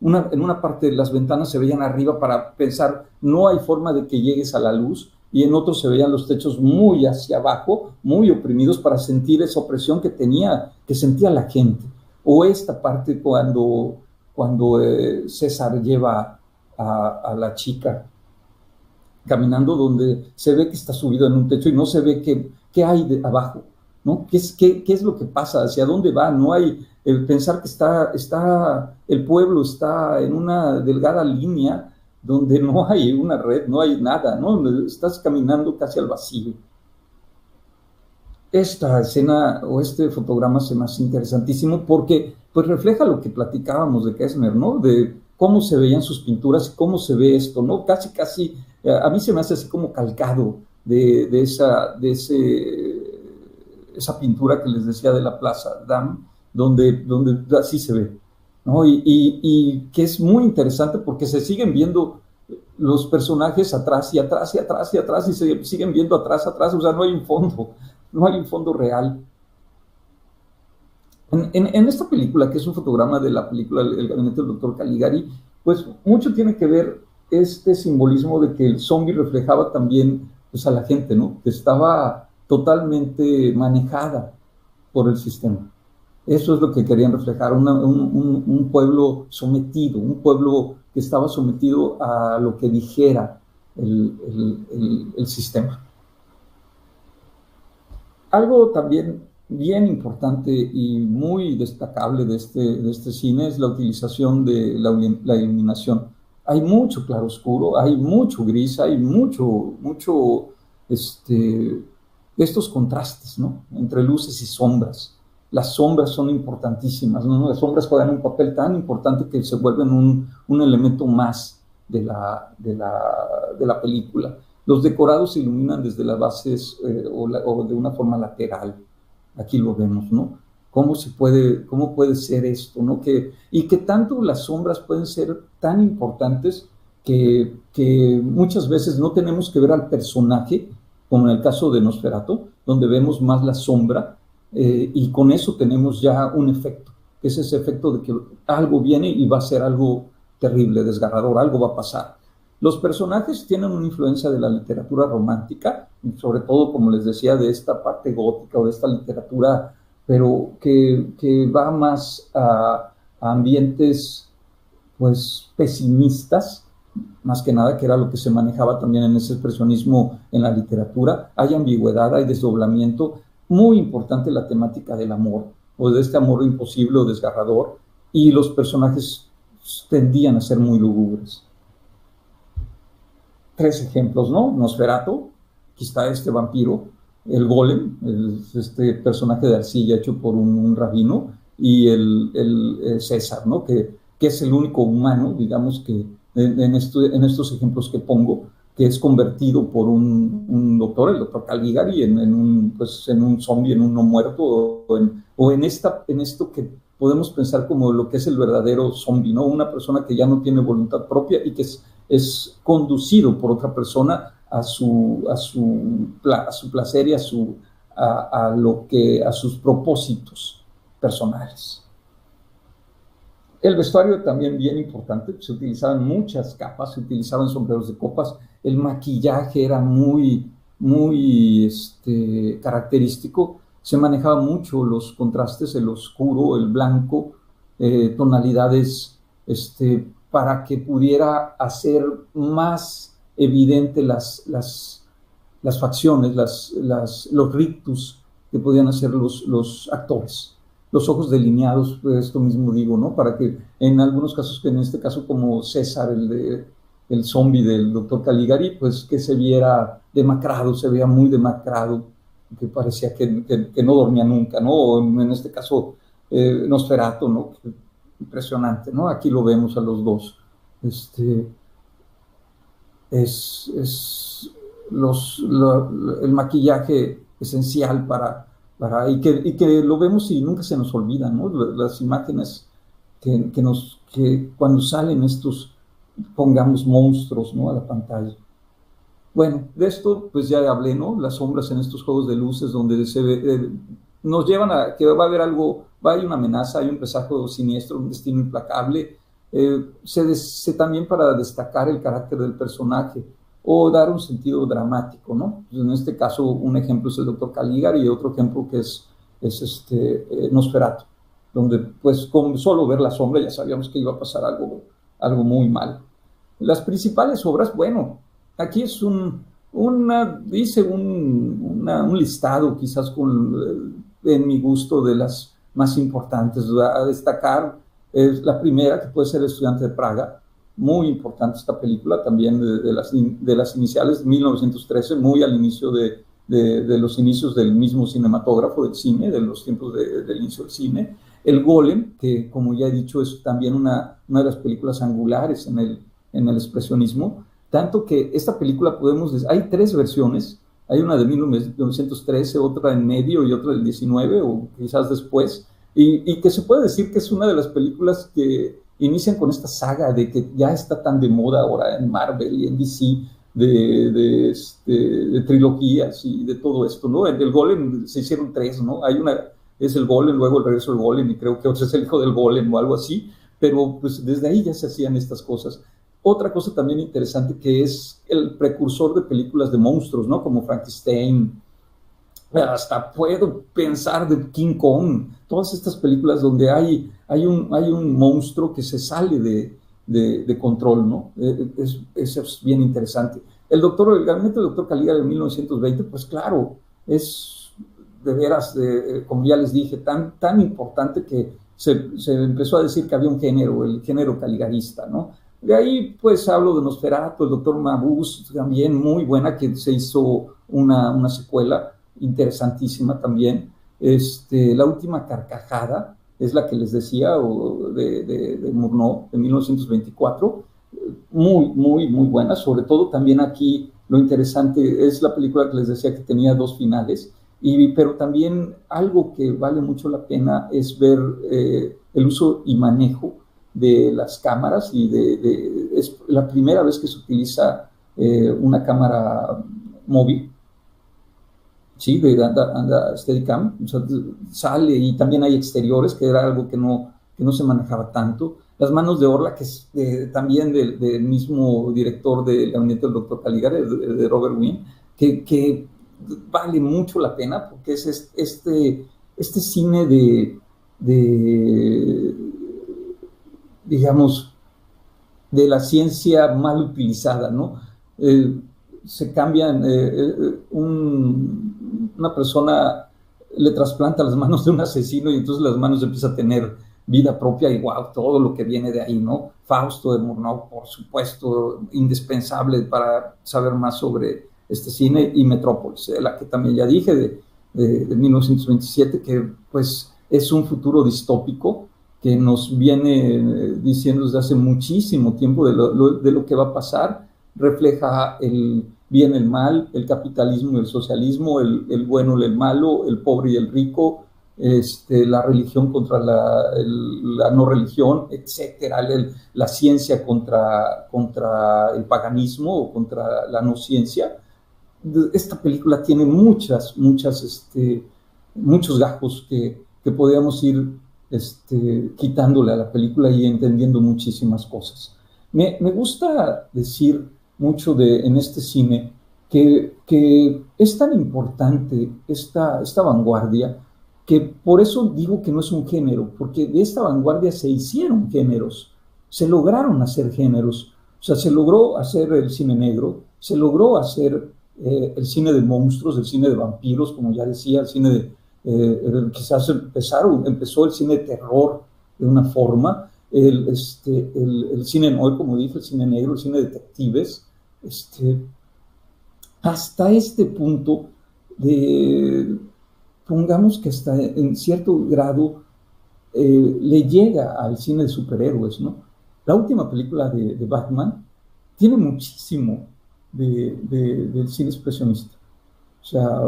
En una parte de las ventanas se veían arriba para pensar, no hay forma de que llegues a la luz, y en otros se veían los techos muy hacia abajo, muy oprimidos, para sentir esa opresión que sentía la gente. O esta parte cuando César lleva a la chica caminando, donde se ve que está subido en un techo y no se ve qué hay de abajo, ¿no? ¿Qué es lo que pasa? ¿Hacia dónde va? No hay pensar que el pueblo está en una delgada línea donde no hay una red, no hay nada, ¿no? Estás caminando casi al vacío. Esta escena o este fotograma se me hace interesantísimo porque pues refleja lo que platicábamos de Kessner, ¿no? De cómo se veían sus pinturas y cómo se ve esto, ¿no? Casi, a mí se me hace así como calcado de esa pintura que les decía de la Plaza Dam, donde así se ve, ¿no? Y que es muy interesante porque se siguen viendo los personajes atrás y atrás y atrás y atrás, y se siguen viendo atrás, o sea, no hay un fondo real. En esta película, que es un fotograma de la película El gabinete del doctor Caligari, pues mucho tiene que ver este simbolismo de que el zombie reflejaba también, pues, a la gente, ¿no? Que estaba totalmente manejada por el sistema. Eso es lo que querían reflejar, un pueblo sometido, un pueblo que estaba sometido a lo que dijera el sistema. Algo también bien importante y muy destacable de este cine es la utilización de la iluminación. hay mucho claroscuro, hay mucho gris, hay mucho, estos contrastes, ¿no? Entre luces y sombras. Las sombras son importantísimas, ¿no? Las sombras juegan un papel tan importante que se vuelven un elemento más de la película. Los decorados se iluminan desde las bases o de una forma lateral. Aquí lo vemos, ¿no? ¿Cómo puede ser esto, ¿no? Y que tanto las sombras pueden ser tan importantes que muchas veces no tenemos que ver al personaje, como en el caso de Nosferatu, donde vemos más la sombra, y con eso tenemos ya un efecto, que es ese efecto de que algo viene y va a ser algo terrible, desgarrador, algo va a pasar. Los personajes tienen una influencia de la literatura romántica, sobre todo, como les decía, de esta parte gótica o de esta literatura, pero que va más a ambientes, pues, pesimistas, más que nada, que era lo que se manejaba también en ese expresionismo en la literatura. Hay ambigüedad, hay desdoblamiento, muy importante la temática del amor, o de este amor imposible o desgarrador, y los personajes tendían a ser muy lúgubres. 3 ejemplos, ¿no? Nosferatu, aquí está este vampiro, el golem, este personaje de arcilla hecho por un rabino, y el César, ¿no? Que es el único humano, digamos, que en estos ejemplos que pongo, que es convertido por un doctor, el doctor Caligari, en un zombie, en un no muerto, o en esto que podemos pensar como lo que es el verdadero zombie, ¿no? Una persona que ya no tiene voluntad propia y que es conducido por otra persona a su placer y a sus propósitos personales. El vestuario también bien importante, se utilizaban muchas capas, se utilizaban sombreros de copas, el maquillaje era muy característico, se manejaban mucho los contrastes, el oscuro, el blanco, tonalidades para que pudiera hacer más evidente las facciones, los rictus que podían hacer los actores. Los ojos delineados, pues esto mismo digo, ¿no? Para que en algunos casos, que en este caso como César, el zombie del doctor Caligari, pues que se viera demacrado, se veía muy demacrado, que parecía que no dormía nunca, ¿no? O en este caso, Nosferatu, ¿no? Impresionante, ¿no? Aquí lo vemos a los dos. El maquillaje esencial y que lo vemos y nunca se nos olvidan, ¿no? Las imágenes que cuando salen estos, pongamos monstruos, ¿no? A la pantalla. Bueno, de esto pues ya hablé, ¿no? Las sombras en estos juegos de luces donde nos llevan a que va a haber algo, hay una amenaza, hay un presagio siniestro, un destino implacable. También para destacar el carácter del personaje o dar un sentido dramático, ¿no? En este caso, un ejemplo es el doctor Caligari y otro ejemplo que es Nosferatu, donde pues con solo ver la sombra ya sabíamos que iba a pasar algo muy mal. Las principales obras, bueno, aquí es un listado quizás en mi gusto de las más importantes. A destacar es la primera, que puede ser Estudiante de Praga, muy importante esta película, también de las iniciales de 1913, muy al inicio de los inicios del mismo cinematógrafo, del cine, de los tiempos del inicio del cine. El Golem, que como ya he dicho es también una de las películas angulares en el expresionismo, tanto que esta película hay 3 versiones, hay una de 1913, otra en medio y otra del 19 o quizás después, y que se puede decir que es una de las películas que inician con esta saga de que ya está tan de moda ahora en Marvel y en DC de trilogías y de todo esto, ¿no? En el Golem se hicieron 3, ¿no? Hay una, es el Golem, luego el regreso del Golem y creo que otro es el hijo del Golem o algo así, pero pues desde ahí ya se hacían estas cosas. Otra cosa también interesante que es el precursor de películas de monstruos, ¿no? Como Frankenstein, hasta puedo pensar de King Kong, todas estas películas donde hay un monstruo que se sale de control, ¿no? Eso es bien interesante. El gabinete del doctor Caligari de 1920, pues claro, es de veras, como ya les dije, tan importante que se empezó a decir que había un género, el género caligarista, ¿no? De ahí, pues, hablo de Nosferatu, el Doctor Mabuse, también muy buena, que se hizo una secuela interesantísima también. La última carcajada es la que les decía, de Murnau, de 1924, muy, muy, muy buena. Sobre todo también aquí lo interesante es la película que les decía que tenía 2 finales, pero también algo que vale mucho la pena es ver el uso y manejo de las cámaras, y es la primera vez que se utiliza una cámara móvil, ¿sí? De Steadicam, o sea, sale, y también hay exteriores, que era algo que no se manejaba tanto. Las manos de Orla, que es también del mismo director del Gabinete del Dr. Caligari, de Robert Wiene, que vale mucho la pena, porque es este cine digamos, de la ciencia mal utilizada, ¿no? Se cambian, una persona le trasplanta las manos de un asesino, y entonces las manos empiezan a tener vida propia, y wow, todo lo que viene de ahí, ¿no? Fausto de Murnau, por supuesto, indispensable para saber más sobre este cine, y Metrópolis, la que también ya dije, de 1927, que pues es un futuro distópico que nos viene diciendo desde hace muchísimo tiempo de lo que va a pasar. Refleja el bien, el mal, el capitalismo y el socialismo, el bueno y el malo, el pobre y el rico, la religión contra la no religión, etcétera, la ciencia contra el paganismo, o contra la no ciencia. Esta película tiene muchos gajos que podríamos ir quitándole a la película, y entendiendo muchísimas cosas. Me gusta decir mucho en este cine que es tan importante esta vanguardia, que por eso digo que no es un género, porque de esta vanguardia se hicieron géneros, se lograron hacer géneros. O sea, se logró hacer el cine negro, se logró hacer el cine de monstruos, el cine de vampiros, como ya decía, el cine de quizás empezó el cine de terror de una forma, el cine noir, como dije, el cine negro, el cine de detectives, hasta este punto pongamos que hasta en cierto grado le llega al cine de superhéroes, ¿no? La última película de Batman tiene muchísimo del cine expresionista. O sea,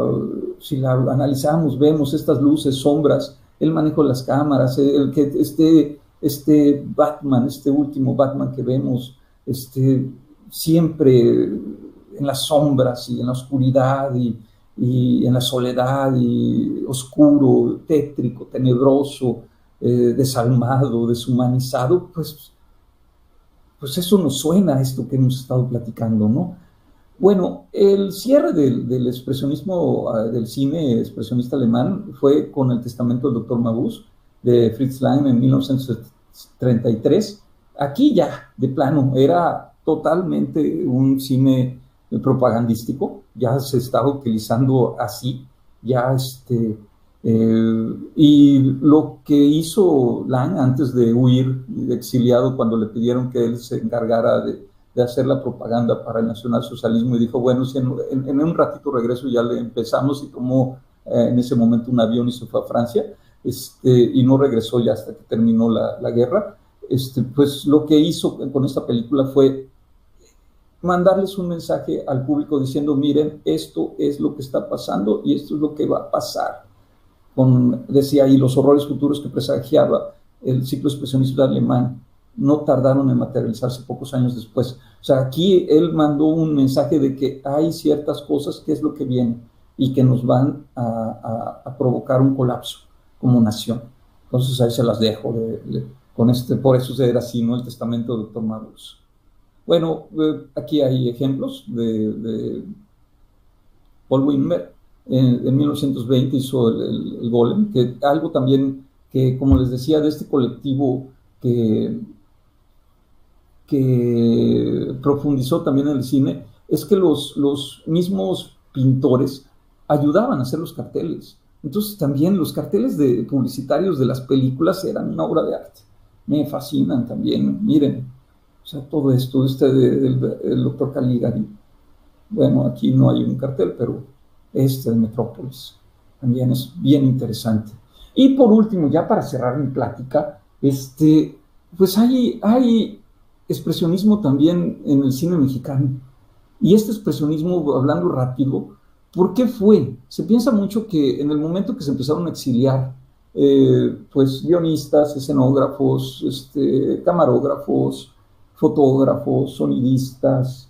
si la analizamos, vemos estas luces, sombras, el manejo de las cámaras, Batman, este último Batman que vemos, siempre en las sombras y en la oscuridad y en la soledad, y oscuro, tétrico, tenebroso, desalmado, deshumanizado, pues eso nos suena a esto que hemos estado platicando, ¿no? Bueno, el cierre del expresionismo, del cine expresionista alemán, fue con El testamento del Dr. Mabuse, de Fritz Lang, en 1933. Aquí ya, de plano, era totalmente un cine propagandístico, ya se estaba utilizando así, ya y lo que hizo Lang antes de huir, exiliado, cuando le pidieron que él se encargara de hacer la propaganda para el nacionalsocialismo, y dijo, bueno, si en un ratito regreso, ya le empezamos, y tomó en ese momento un avión y se fue a Francia, y no regresó ya hasta que terminó la guerra. Pues lo que hizo con esta película fue mandarles un mensaje al público diciendo, miren, esto es lo que está pasando y esto es lo que va a pasar. Decía ahí, los horrores futuros que presagiaba el ciclo expresionista alemán no tardaron en materializarse pocos años después. O sea, aquí él mandó un mensaje de que hay ciertas cosas, que es lo que viene, y que nos van a provocar un colapso como nación. Entonces ahí se las dejo, por eso era así, ¿no? El testamento del Dr. Mabuse. Bueno, aquí hay ejemplos de Paul Wimmer. En 1920 hizo el Golem, que algo también que, como les decía, de este colectivo que profundizó también en el cine, es que los mismos pintores ayudaban a hacer los carteles. Entonces también los carteles publicitarios de las películas eran una obra de arte. Me fascinan también, miren. O O sea, todo esto, del doctor Caligari. Bueno, aquí no hay un cartel, pero este de Metrópolis también es bien interesante. Y por último, ya para cerrar mi plática, pues hay expresionismo también en el cine mexicano. Y este expresionismo, hablando rápido, ¿por qué fue? Se piensa mucho que en el momento que se empezaron a exiliar, pues guionistas, escenógrafos, camarógrafos, fotógrafos, sonidistas,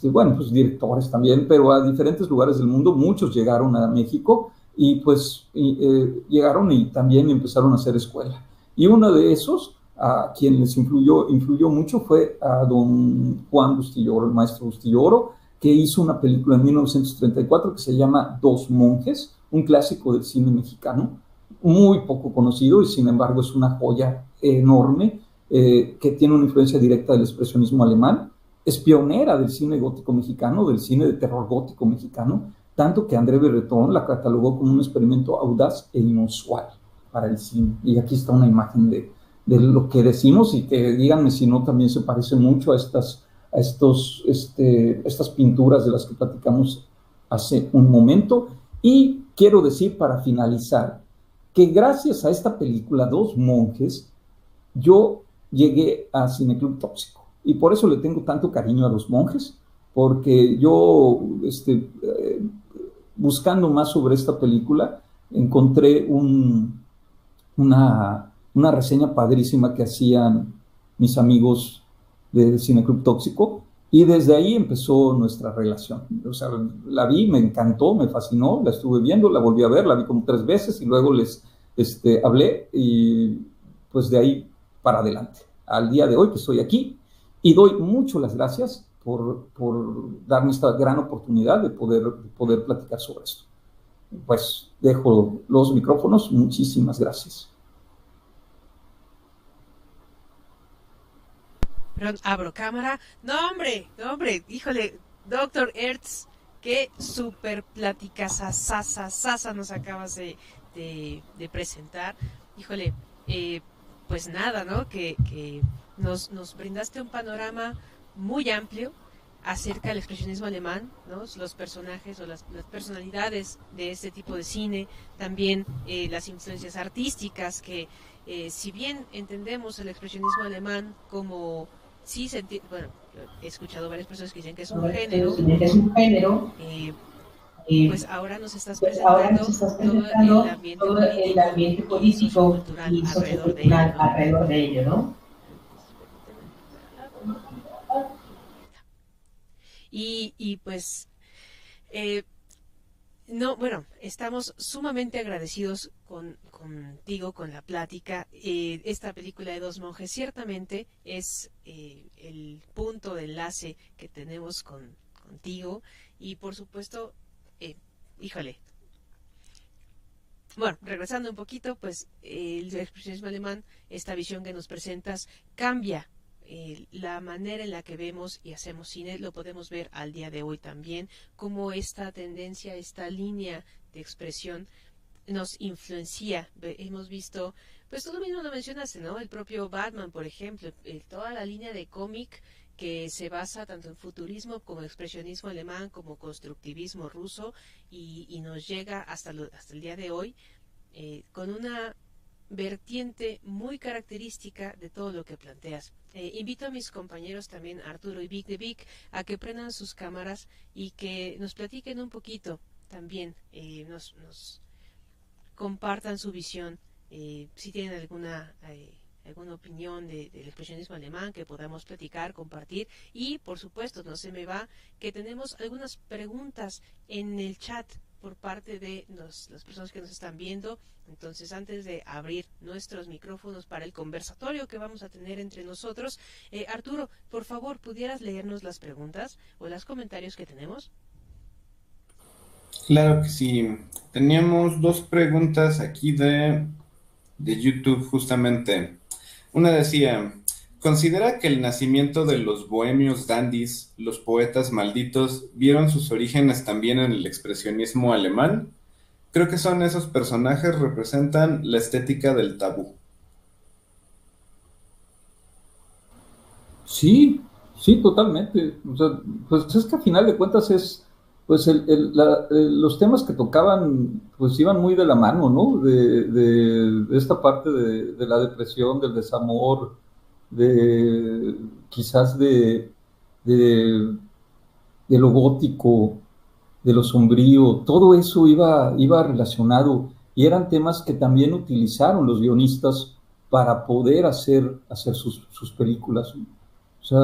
bueno, pues directores también, pero a diferentes lugares del mundo, muchos llegaron a México y pues llegaron y también empezaron a hacer escuela. Y uno de esos, a quien les influyó mucho, fue a don Juan Bustillo, el maestro Bustillo, que hizo una película en 1934 que se llama Dos monjes, un clásico del cine mexicano, muy poco conocido y sin embargo es una joya enorme, que tiene una influencia directa del expresionismo alemán. Es pionera del cine gótico mexicano, del cine de terror gótico mexicano, tanto que André Breton la catalogó como un experimento audaz e inusual para el cine. Y aquí está una imagen de lo que decimos, y que díganme si no también se parece mucho a estas pinturas de las que platicamos hace un momento. Y quiero decir, para finalizar, que gracias a esta película, Dos monjes, yo llegué a Cineclub Tóxico. Y por eso le tengo tanto cariño a Los monjes, porque yo, buscando más sobre esta película, encontré una reseña padrísima que hacían mis amigos de Cineclub Tóxico, y desde ahí empezó nuestra relación. O sea, la vi, me encantó, me fascinó, la estuve viendo, la volví a ver, la vi como 3 veces y luego les hablé, y pues de ahí para adelante. Al día de hoy que estoy aquí, y doy mucho las gracias por darme esta gran oportunidad de poder platicar sobre esto. Pues dejo los micrófonos, muchísimas gracias. Perdón, abro cámara. No, hombre, híjole, doctor Ertz, qué súper plática sasa nos acabas de presentar. Híjole, pues nada, ¿no? Que nos brindaste un panorama muy amplio acerca del expresionismo alemán, ¿no? Los personajes o las personalidades de este tipo de cine, también las influencias artísticas que, si bien entendemos el expresionismo alemán como, sí, bueno, he escuchado varias personas que dicen que es un género, pues ahora nos estás presentando todo el ambiente político y sociocultural alrededor de ello, ¿no? Y pues, no, bueno, estamos sumamente agradecidos contigo, con la plática. Esta película de Dos monjes ciertamente es el punto de enlace que tenemos contigo, y por supuesto, híjole. Bueno, regresando un poquito, pues el expresionismo alemán, esta visión que nos presentas, cambia la manera en la que vemos y hacemos cine. Lo podemos ver al día de hoy también, como esta tendencia, esta línea de expresión nos influencia. Hemos visto, pues tú mismo lo mencionaste, ¿no? El propio Batman, por ejemplo, toda la línea de cómic que se basa tanto en futurismo como expresionismo alemán, como constructivismo ruso, y nos llega hasta el día de hoy, con una vertiente muy característica de todo lo que planteas. Invito a mis compañeros también, Arturo y Vic de Vic, a que prendan sus cámaras y que nos platiquen un poquito también, nos compartan su visión, si tienen alguna opinión del expresionismo alemán que podamos platicar, compartir. Y por supuesto, no se me va que tenemos algunas preguntas en el chat por parte de las personas que nos están viendo. Entonces, antes de abrir nuestros micrófonos para el conversatorio que vamos a tener entre nosotros, Arturo, por favor, ¿pudieras leernos las preguntas o los comentarios que tenemos? Claro que sí. Teníamos 2 preguntas aquí de YouTube justamente. Una decía, ¿considera que el nacimiento de los bohemios dandies, los poetas malditos, vieron sus orígenes también en el expresionismo alemán? Creo que son esos personajes, representan la estética del tabú. Sí, sí, totalmente. O sea, pues es que a final de cuentas es, pues los temas que tocaban, pues iban muy de la mano, ¿no? De esta parte de la depresión, del desamor, de quizás de, de lo gótico, de lo sombrío, todo eso iba relacionado y eran temas que también utilizaron los guionistas para poder hacer sus películas. O sea,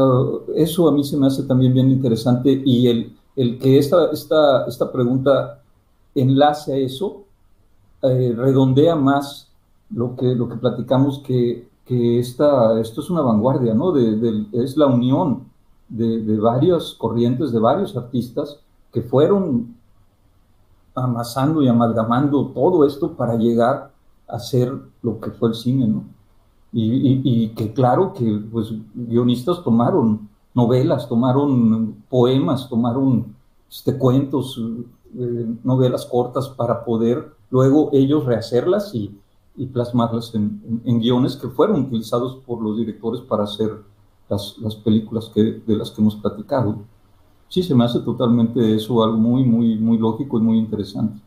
eso a mí se me hace también bien interesante y el que esta pregunta enlace a eso, redondea más lo que platicamos, que esto es una vanguardia, ¿no? Es la unión de varias corrientes, de varios artistas que fueron amasando y amalgamando todo esto para llegar a ser lo que fue el cine, ¿no? Y que claro que pues guionistas tomaron novelas, tomaron poemas, tomaron cuentos, novelas cortas para poder luego ellos rehacerlas y plasmarlas en guiones que fueron utilizados por los directores para hacer las películas de las que hemos platicado. Sí, se me hace totalmente eso algo muy, muy, muy lógico y muy interesante.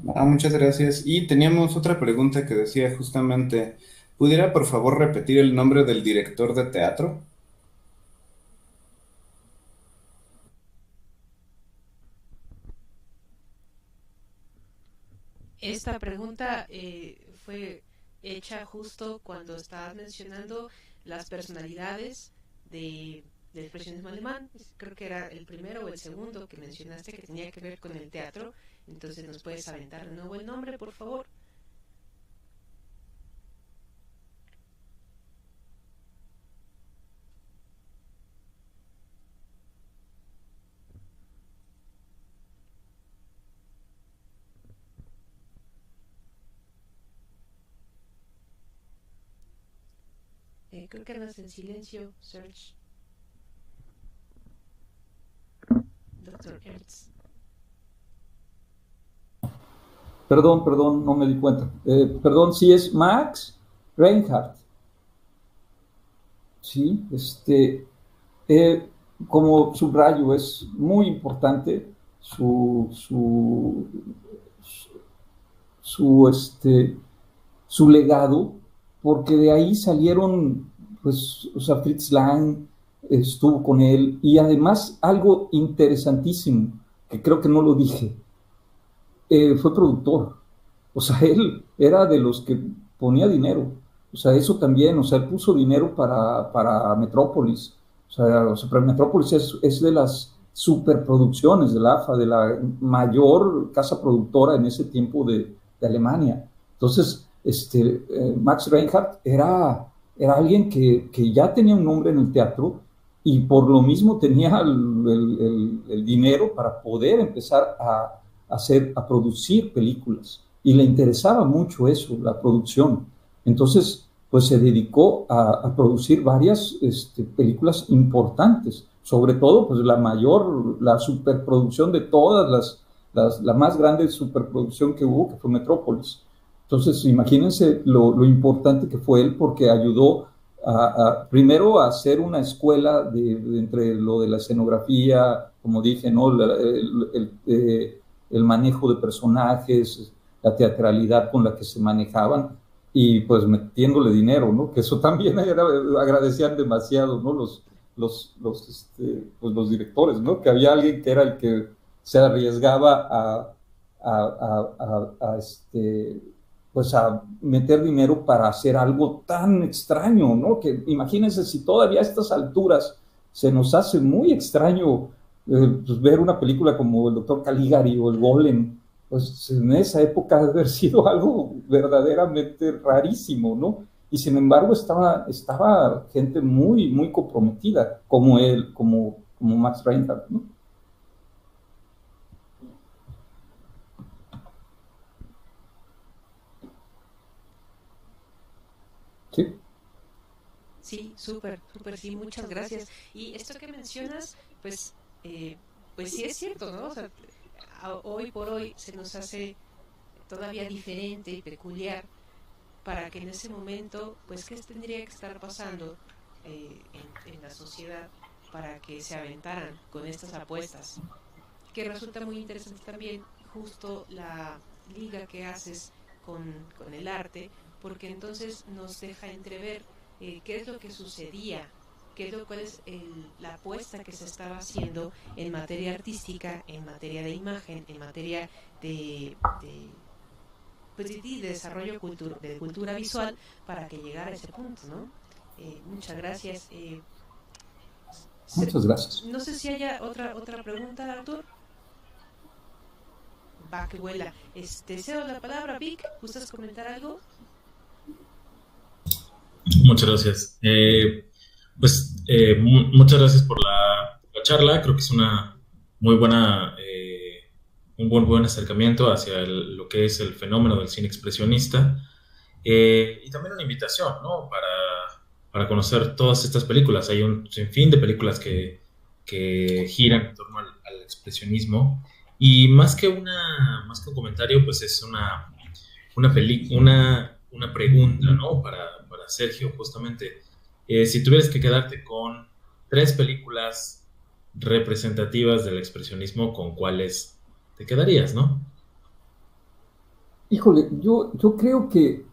Muchas gracias. Y teníamos otra pregunta que decía justamente, ¿pudiera por favor repetir el nombre del director de teatro? Esta pregunta fue hecha justo cuando estabas mencionando las personalidades del expresionismo alemán. Creo que era el primero o el segundo que mencionaste que tenía que ver con el teatro. Entonces, ¿nos puedes aventar de nuevo el nombre, por favor? Creo que andas en silencio, Search. Doctor Ertz. Perdón, no me di cuenta. Perdón, sí es Max Reinhardt. Sí, eh, como subrayo, es muy importante su, su, su, su legado, porque de ahí salieron, pues, o sea, Fritz Lang estuvo con él, y además algo interesantísimo, que creo que no lo dije, fue productor. O sea, él era de los que ponía dinero. O sea, eso también, o sea, él puso dinero para Metrópolis. Pero Metrópolis es de las superproducciones de la AFA, de la mayor casa productora en ese tiempo de Alemania. Entonces, Max Reinhardt era alguien que ya tenía un nombre en el teatro y por lo mismo tenía el dinero para poder empezar a producir películas y le interesaba mucho eso, la producción. Entonces, pues se dedicó a producir varias películas importantes, sobre todo pues la superproducción de todas la más grande superproducción que hubo, que fue Metrópolis. Entonces, imagínense lo importante que fue él porque ayudó primero a hacer una escuela entre lo de la escenografía, como dije, ¿no? El manejo de personajes, la teatralidad con la que se manejaban y pues metiéndole dinero, ¿no? Que eso también agradecían demasiado, ¿no? Pues los directores, ¿no? Que había alguien que era el que se arriesgaba a pues a meter dinero para hacer algo tan extraño, ¿no? Que imagínense si todavía a estas alturas se nos hace muy extraño pues ver una película como el Doctor Caligari o el Golem, pues en esa época debe haber sido algo verdaderamente rarísimo, ¿no? Y sin embargo estaba gente muy, muy comprometida, como él, como Max Reinhardt, ¿no? Sí. Sí, súper, súper, sí, muchas gracias. Y esto que mencionas, pues, eh, pues sí es cierto, ¿no? O sea, hoy por hoy se nos hace todavía diferente y peculiar para que en ese momento, pues, qué tendría que estar pasando en la sociedad para que se aventaran con estas apuestas, que resulta muy interesante también justo la liga que haces con el arte, porque entonces nos deja entrever qué es lo que sucedía, cuál es la apuesta que se estaba haciendo en materia artística, en materia de imagen, en materia pues, de desarrollo de cultura visual para que llegara a ese punto, ¿no? Muchas gracias. Muchas gracias. No sé si haya otra pregunta, Artur. Va, que vuela. Cedo la palabra, Vic. ¿Gustas comentar algo? Muchas gracias. Muchas gracias por la charla. Creo que es una muy buena, un buen acercamiento hacia lo que es el fenómeno del cine expresionista. Y también una invitación, ¿no? Para conocer todas estas películas. Hay un sinfín de películas que giran en torno al expresionismo. Y más que un comentario, pues es una pregunta, ¿no? Para Sergio, justamente. Si tuvieras que quedarte con 3 películas representativas del expresionismo, ¿con cuáles te quedarías, no? Híjole, yo creo que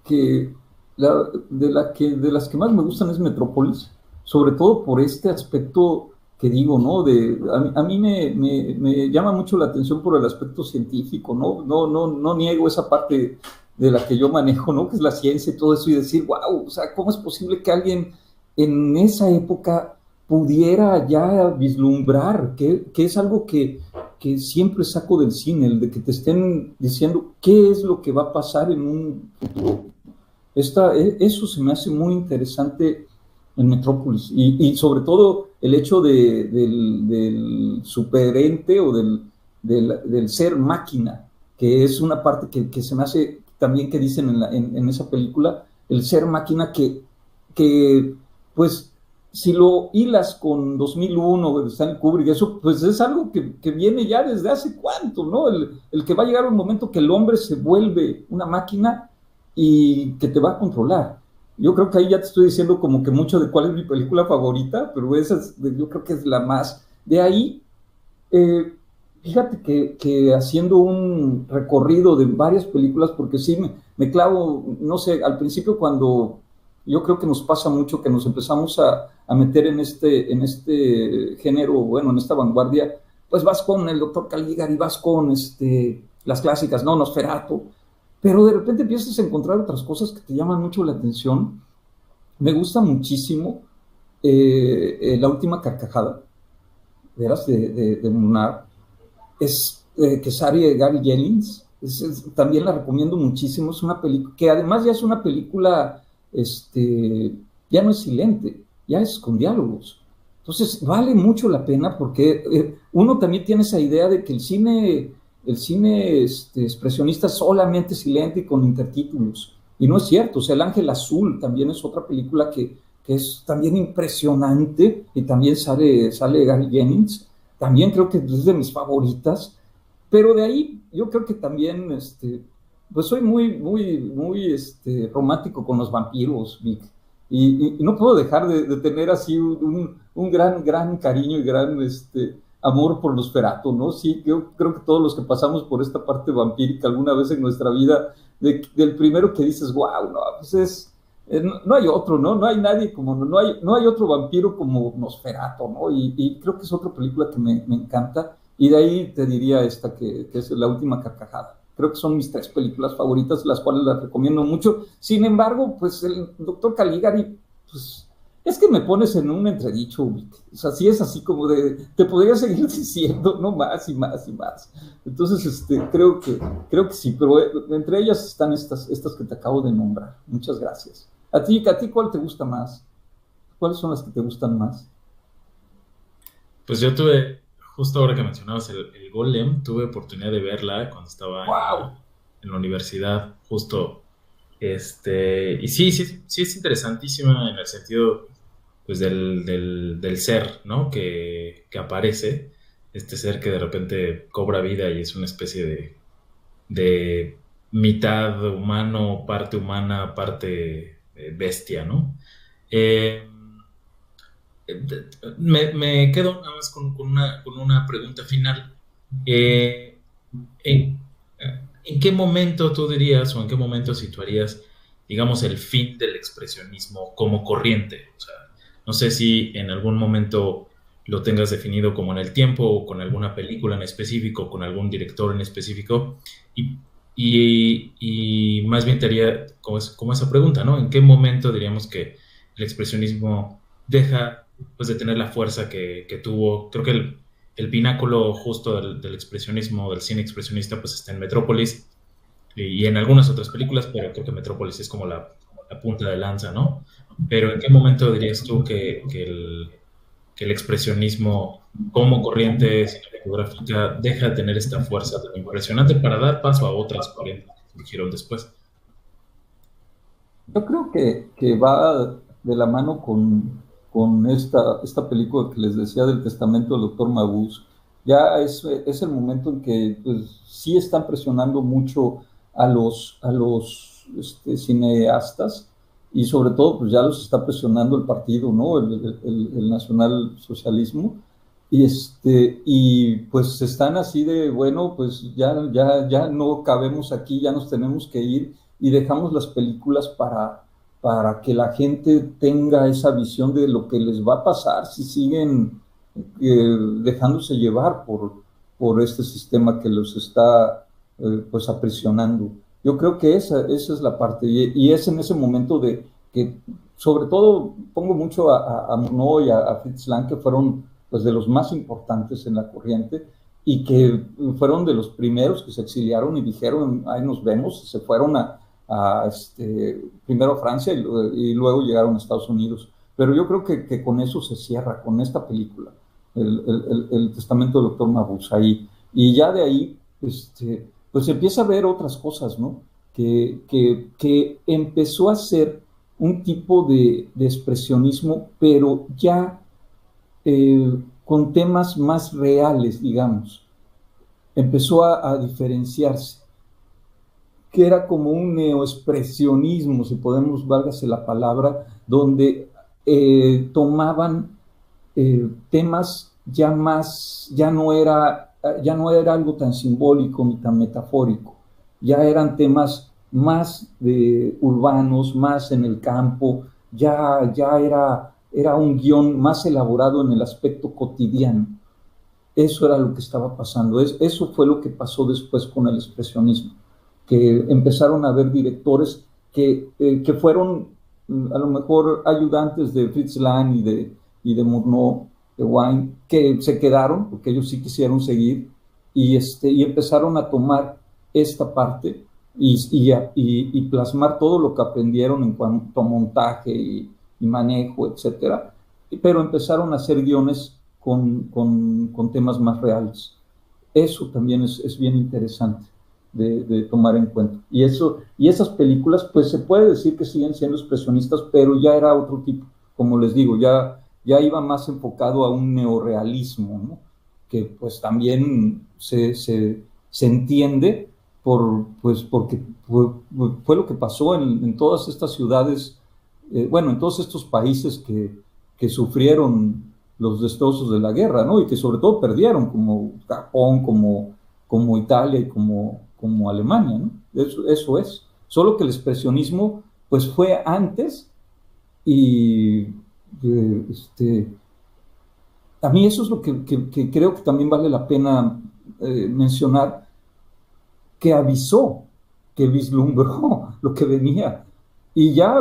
de las que más me gustan es Metrópolis, sobre todo por este aspecto que digo, ¿no? A mí me llama mucho la atención por el aspecto científico, ¿no? No niego esa parte de la que yo manejo, ¿no? Que es la ciencia y todo eso, y decir, wow, o sea, ¿cómo es posible que alguien en esa época pudiera ya vislumbrar, que es algo que siempre saco del cine, el de que te estén diciendo qué es lo que va a pasar en un futuro? Eso se me hace muy interesante en Metrópolis, y sobre todo el hecho del superente o del ser máquina, que es una parte que se me hace también, que dicen en esa película, el ser máquina que pues si lo hilas con 2001 de Stanley Kubrick, eso pues es algo que viene ya desde hace cuánto, ¿no? El que va a llegar un momento que el hombre se vuelve una máquina y que te va a controlar. Yo creo que ahí ya te estoy diciendo como que mucho de cuál es mi película favorita, pero esa yo creo que es la más. De ahí, fíjate que haciendo un recorrido de varias películas, porque sí me clavo, no sé, al principio cuando yo creo que nos pasa mucho que nos empezamos a meter en este género, bueno, en esta vanguardia, pues vas con el Dr. Caligari, vas con las clásicas, ¿no? Nosferatu, pero de repente empiezas a encontrar otras cosas que te llaman mucho la atención. Me gusta muchísimo La Última Carcajada, verás, de Munar, es que sale Gary Jennings, también la recomiendo muchísimo. Es una película que además ya es una película, ya no es silente, ya es con diálogos. Entonces vale mucho la pena, porque uno también tiene esa idea de que el cine expresionista es solamente silente y con intertítulos, y no es cierto. O sea, El Ángel Azul también es otra película que es también impresionante, y también sale Gary Jennings, también creo que es de mis favoritas. Pero de ahí yo creo que también pues soy muy romántico con los vampiros, Vic, y no puedo dejar de tener así un gran cariño y gran amor por Nosferatu, ¿no? Sí, yo creo que todos los que pasamos por esta parte vampírica alguna vez en nuestra vida, del primero que dices, wow, no, pues no hay otro, ¿no? No hay nadie como, no hay otro vampiro como Nosferatu, ¿no? Y creo que es otra película que me encanta, y de ahí te diría esta que es La Última Carcajada. Creo que son mis 3 películas favoritas, las cuales las recomiendo mucho. Sin embargo, pues el Dr. Caligari, pues es que me pones en un entredicho, o sea, sí es así como te podría seguir diciendo, no, más y más y más. Entonces, creo que sí, pero entre ellas están estas que te acabo de nombrar. Muchas gracias. ¿A ti cuál te gusta más? ¿Cuáles son las que te gustan más? Pues yo tuve, justo ahora que mencionabas el Golem, tuve oportunidad de verla cuando estaba ¡Wow! en la universidad, justo. Y sí es interesantísima en el sentido, pues, del ser, ¿no? Que aparece, este ser que de repente cobra vida y es una especie de mitad humano, parte humana, parte bestia, ¿no? Eh, me quedo nada más con una pregunta final. Eh, ¿en, ¿En qué momento tú dirías o en qué momento situarías, digamos, el fin del expresionismo como corriente? O sea, no sé si en algún momento lo tengas definido como en el tiempo o con alguna película en específico, con algún director en específico, y, y más bien te haría como esa pregunta, ¿no? ¿En qué momento diríamos que el expresionismo deja pues, de tener la fuerza que tuvo? Creo que el pináculo justo del expresionismo, del cine expresionista, pues está en Metrópolis y en algunas otras películas, pero creo que Metrópolis es como la punta de lanza, ¿no? Pero ¿en qué momento dirías tú que el expresionismo como corriente cinematográfica deja de tener esta fuerza tan impresionante para dar paso a otras corrientes que surgieron después? Yo creo que va de la mano con esta película que les decía del testamento del doctor Mabuse. Ya es el momento en que pues, sí están presionando mucho a los cineastas y sobre todo pues ya los está presionando el partido, ¿no? El nacionalsocialismo. Y pues están así de, bueno, pues ya no cabemos aquí, ya nos tenemos que ir y dejamos las películas para que la gente tenga esa visión de lo que les va a pasar si siguen dejándose llevar por este sistema que los está pues aprisionando. Yo creo que esa es la parte y es en ese momento de que sobre todo pongo mucho a Murnau y a Fritz Lang, que fueron pues de los más importantes en la corriente y que fueron de los primeros que se exiliaron y dijeron, ahí nos vemos, y se fueron primero a Francia y luego llegaron a Estados Unidos. Pero yo creo que con eso se cierra, con esta película, el testamento del doctor Mabuse ahí. Y ya de ahí, pues empieza a ver otras cosas, ¿no? Que empezó a ser un tipo de expresionismo, pero ya con temas más reales, digamos. Empezó a diferenciarse, que era como un neoexpresionismo, si podemos, válgase la palabra, donde tomaban temas ya no era algo tan simbólico ni tan metafórico, ya eran temas más urbanos, más en el campo, ya era un guión más elaborado en el aspecto cotidiano. Eso era lo que estaba pasando. Eso fue lo que pasó después con el expresionismo, que empezaron a haber directores que fueron a lo mejor ayudantes de Fritz Lang y de Murnau, de Wine, que se quedaron, porque ellos sí quisieron seguir, y empezaron a tomar esta parte y plasmar todo lo que aprendieron en cuanto a montaje y manejo, etcétera, pero empezaron a hacer guiones con temas más reales. Eso también es bien interesante de tomar en cuenta. Y esas películas, pues se puede decir que siguen siendo expresionistas, pero ya era otro tipo, como les digo, ya iba más enfocado a un neorealismo, ¿no? Que pues también se entiende porque fue lo que pasó en todas estas ciudades, bueno, en todos estos países que sufrieron los destrozos de la guerra, ¿no? Y que sobre todo perdieron, como Japón, como Italia y como Alemania, ¿no? Eso es. Solo que el expresionismo, pues fue antes y a mí eso es lo que creo que también vale la pena mencionar, que avisó, que vislumbró lo que venía y ya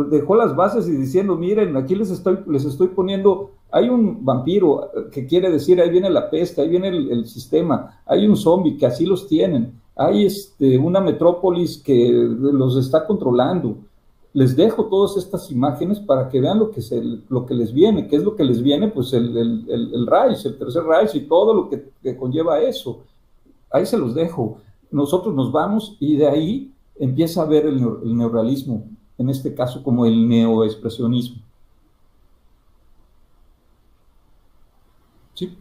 dejó las bases y diciendo, miren, aquí les estoy poniendo, hay un vampiro que quiere decir, ahí viene la peste, ahí viene el sistema, hay un zombie que así los tienen, hay una metrópolis que los está controlando. Les dejo todas estas imágenes para que vean lo que les viene. ¿Qué es lo que les viene? Pues el Reich, el Tercer Reich y todo lo que conlleva eso. Ahí se los dejo. Nosotros nos vamos y de ahí empieza a ver el neorrealismo, en este caso como el neoexpresionismo. Sí.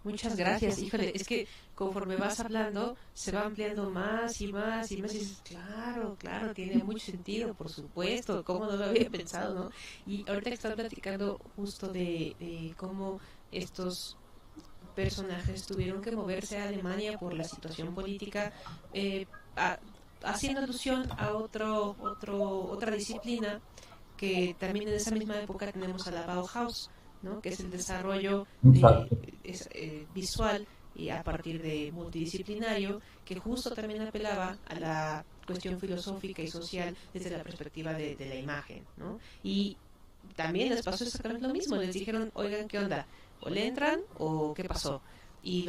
Muchas gracias. Híjole, es que conforme vas hablando, se va ampliando más y más y más. Y dices, claro, claro, tiene mucho sentido, por supuesto. ¿Cómo no lo había pensado, no? Y ahorita que estás platicando justo de cómo estos personajes tuvieron que moverse a Alemania por la situación política, eh, a- haciendo alusión a otra disciplina que también en esa misma época tenemos a la Bauhaus, ¿no? Que es el desarrollo Exacto. visual y a partir de multidisciplinario, que justo también apelaba a la cuestión filosófica y social desde la perspectiva de la imagen, ¿no? Y también les pasó exactamente lo mismo, les dijeron, oigan, ¿qué onda? ¿O le entran o qué pasó? Y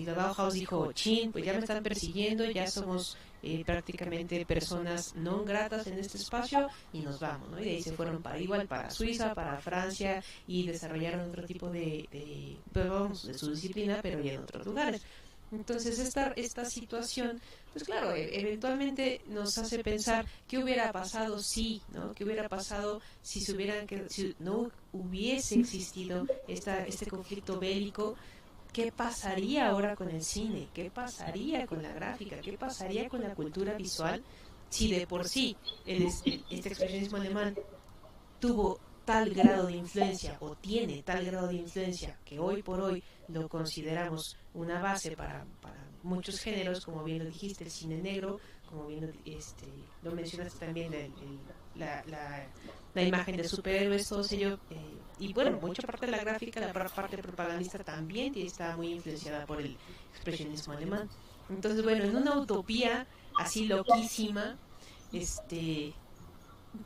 la Bauhaus dijo, chin, pues ya me están persiguiendo, ya somos prácticamente personas no gratas en este espacio y nos vamos, ¿no? Y de ahí se fueron para igual, para Suiza, para Francia y desarrollaron otro tipo pues vamos, de su disciplina, pero ya en otros lugares. Entonces esta situación, pues claro, eventualmente nos hace pensar qué hubiera pasado si, ¿no? ¿Qué hubiera pasado si si no hubiese existido este conflicto bélico? ¿Qué pasaría ahora con el cine? ¿Qué pasaría con la gráfica? ¿Qué pasaría con la cultura visual si de por sí este expresionismo alemán tuvo tal grado de influencia o tiene tal grado de influencia que hoy por hoy lo consideramos una base para muchos géneros, como bien lo dijiste, el cine negro, como bien lo mencionaste también, la, la, la imagen de superhéroes, todo ello, y bueno, mucha parte de la gráfica, la parte propagandista también está muy influenciada por el expresionismo alemán. Entonces, bueno, en una utopía así loquísima,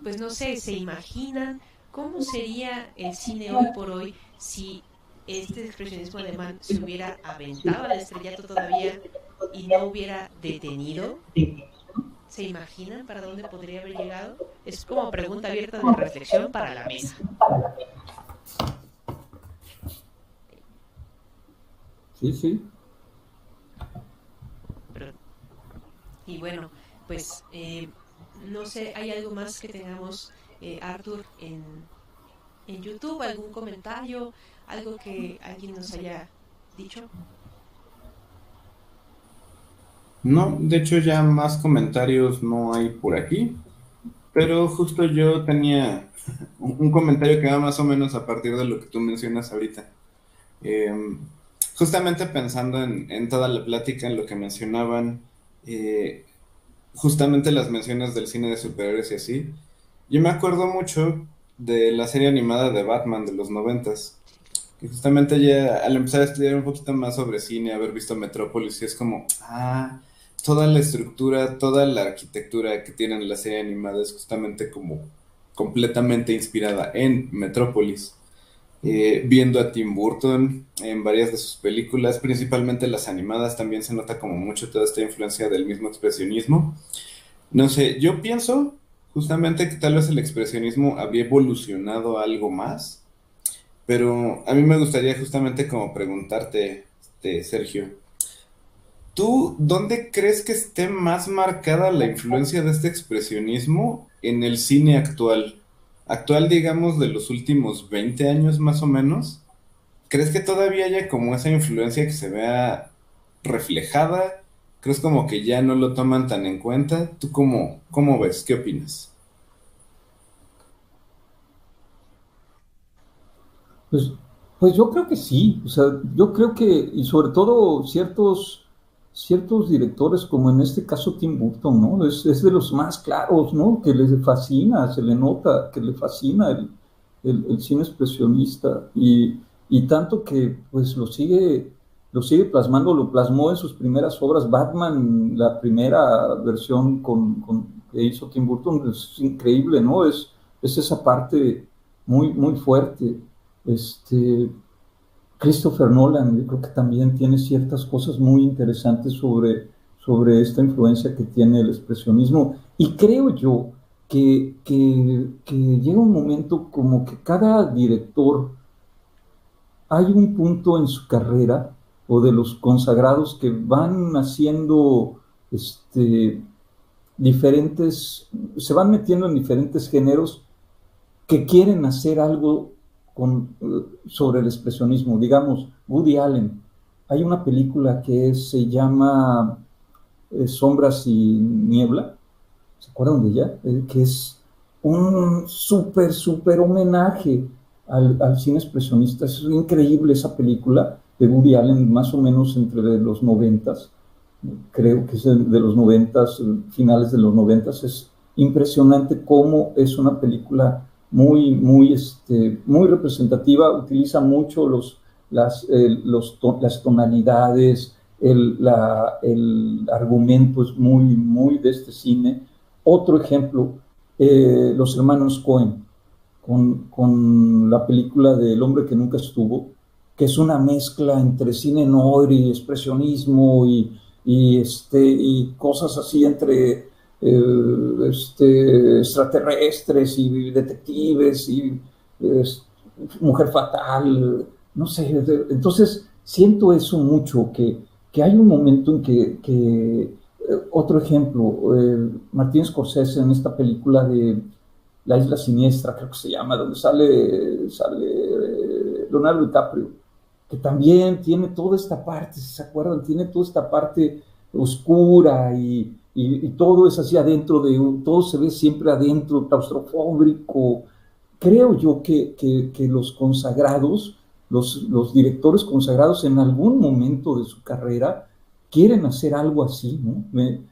pues no sé, se imaginan cómo sería el cine hoy por hoy si este expresionismo alemán se hubiera aventado al estrellato todavía y no hubiera detenido. ¿Se imaginan para dónde podría haber llegado? Es como pregunta abierta de reflexión para la mesa. Sí, sí. Pero, y bueno, pues no sé, ¿hay algo más que tengamos, Arthur, en YouTube? ¿Algún comentario? ¿Algo que alguien nos haya dicho? No, de hecho ya más comentarios no hay por aquí, pero justo yo tenía un comentario que va más o menos a partir de lo que tú mencionas ahorita. Eh, Justamente pensando en toda la plática, en lo que mencionaban, eh, justamente las menciones del cine de superhéroes y así, yo me acuerdo mucho de la serie animada de Batman de los noventas, que justamente ya al empezar a estudiar un poquito más sobre cine, haber visto Metrópolis, y es como, toda la estructura, toda la arquitectura que tienen la serie animada es justamente como completamente inspirada en Metrópolis. Viendo a Tim Burton en varias de sus películas, principalmente las animadas, también se nota como mucho toda esta influencia del mismo expresionismo. No sé, yo pienso justamente que tal vez el expresionismo habría evolucionado a algo más, pero a mí me gustaría justamente como preguntarte, Sergio, ¿tú dónde crees que esté más marcada la influencia de este expresionismo en el cine actual? Actual, digamos, de los últimos 20 años más o menos. ¿Crees que todavía haya como esa influencia que se vea reflejada? ¿Crees como que ya no lo toman tan en cuenta? ¿Tú cómo ves? ¿Qué opinas? Pues, pues yo creo que sí, o sea, yo creo que, y sobre todo ciertos directores, como en este caso Tim Burton, ¿no? Es de los más claros, ¿no? Que les fascina, se le nota que le fascina el cine expresionista y tanto que pues lo sigue plasmando, lo plasmó en sus primeras obras. Batman, la primera versión que hizo Tim Burton, es increíble, ¿no? Es esa parte muy, muy fuerte. Este, Christopher Nolan, yo creo que también tiene ciertas cosas muy interesantes sobre esta influencia que tiene el expresionismo. Y creo yo que llega un momento como que cada director, hay un punto en su carrera o de los consagrados que van haciendo diferentes, se van metiendo en diferentes géneros que quieren hacer algo sobre el expresionismo. Digamos, Woody Allen. hay una película que se llama Sombras y Niebla, ¿se acuerdan de ella? Que es un súper homenaje al cine expresionista. Es increíble esa película de Woody Allen, más o menos entre los 90s, creo que es de los 90s, finales de los 90s. Es impresionante cómo es una película muy representativa, utiliza mucho las tonalidades, el argumento es muy de este cine. Otro ejemplo, los hermanos Coen, con la película de El hombre que nunca estuvo, que es una mezcla entre cine noir y expresionismo y cosas así entre extraterrestres y detectives y mujer fatal, no sé. Entonces siento eso mucho, que hay un momento en que otro ejemplo, Martin Scorsese en esta película de La Isla Siniestra, creo que se llama, donde sale Leonardo DiCaprio, que también tiene toda esta parte, si se acuerdan, tiene toda esta parte oscura y todo es así adentro, todo se ve siempre adentro, claustrofóbico. Creo yo que los consagrados, los directores consagrados en algún momento de su carrera quieren hacer algo así, ¿no? Me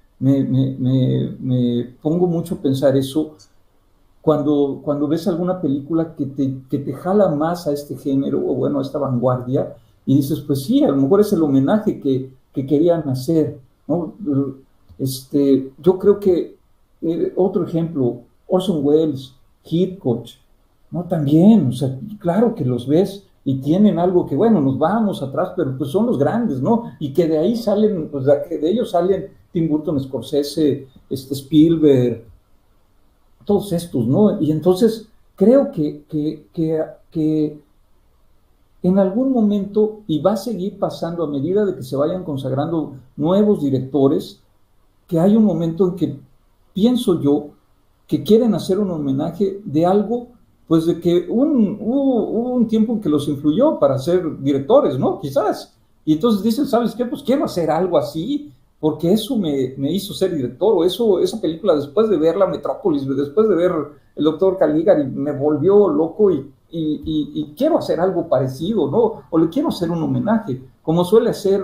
pongo mucho a pensar eso cuando ves alguna película que te jala más a este género, o bueno, a esta vanguardia, y dices, pues sí, a lo mejor es el homenaje que querían hacer, ¿no? Yo creo que otro ejemplo, Orson Welles, Hitchcock, ¿no? También, o sea, claro que los ves y tienen algo que, bueno, nos vamos atrás, pero pues son los grandes, ¿no? Y que de ahí salen, pues de ellos salen Tim Burton, Scorsese, Spielberg, todos estos, ¿no? Y entonces creo que en algún momento, y va a seguir pasando a medida de que se vayan consagrando nuevos directores, que hay un momento en que pienso yo que quieren hacer un homenaje de algo, pues de que hubo un tiempo en que los influyó para ser directores, ¿no? Quizás. Y entonces dicen, ¿sabes qué? Pues quiero hacer algo así, porque eso me hizo ser director, o esa película, después de ver La Metrópolis, después de ver El Doctor Caligari, me volvió loco y quiero hacer algo parecido, ¿no? O le quiero hacer un homenaje, como suele hacer,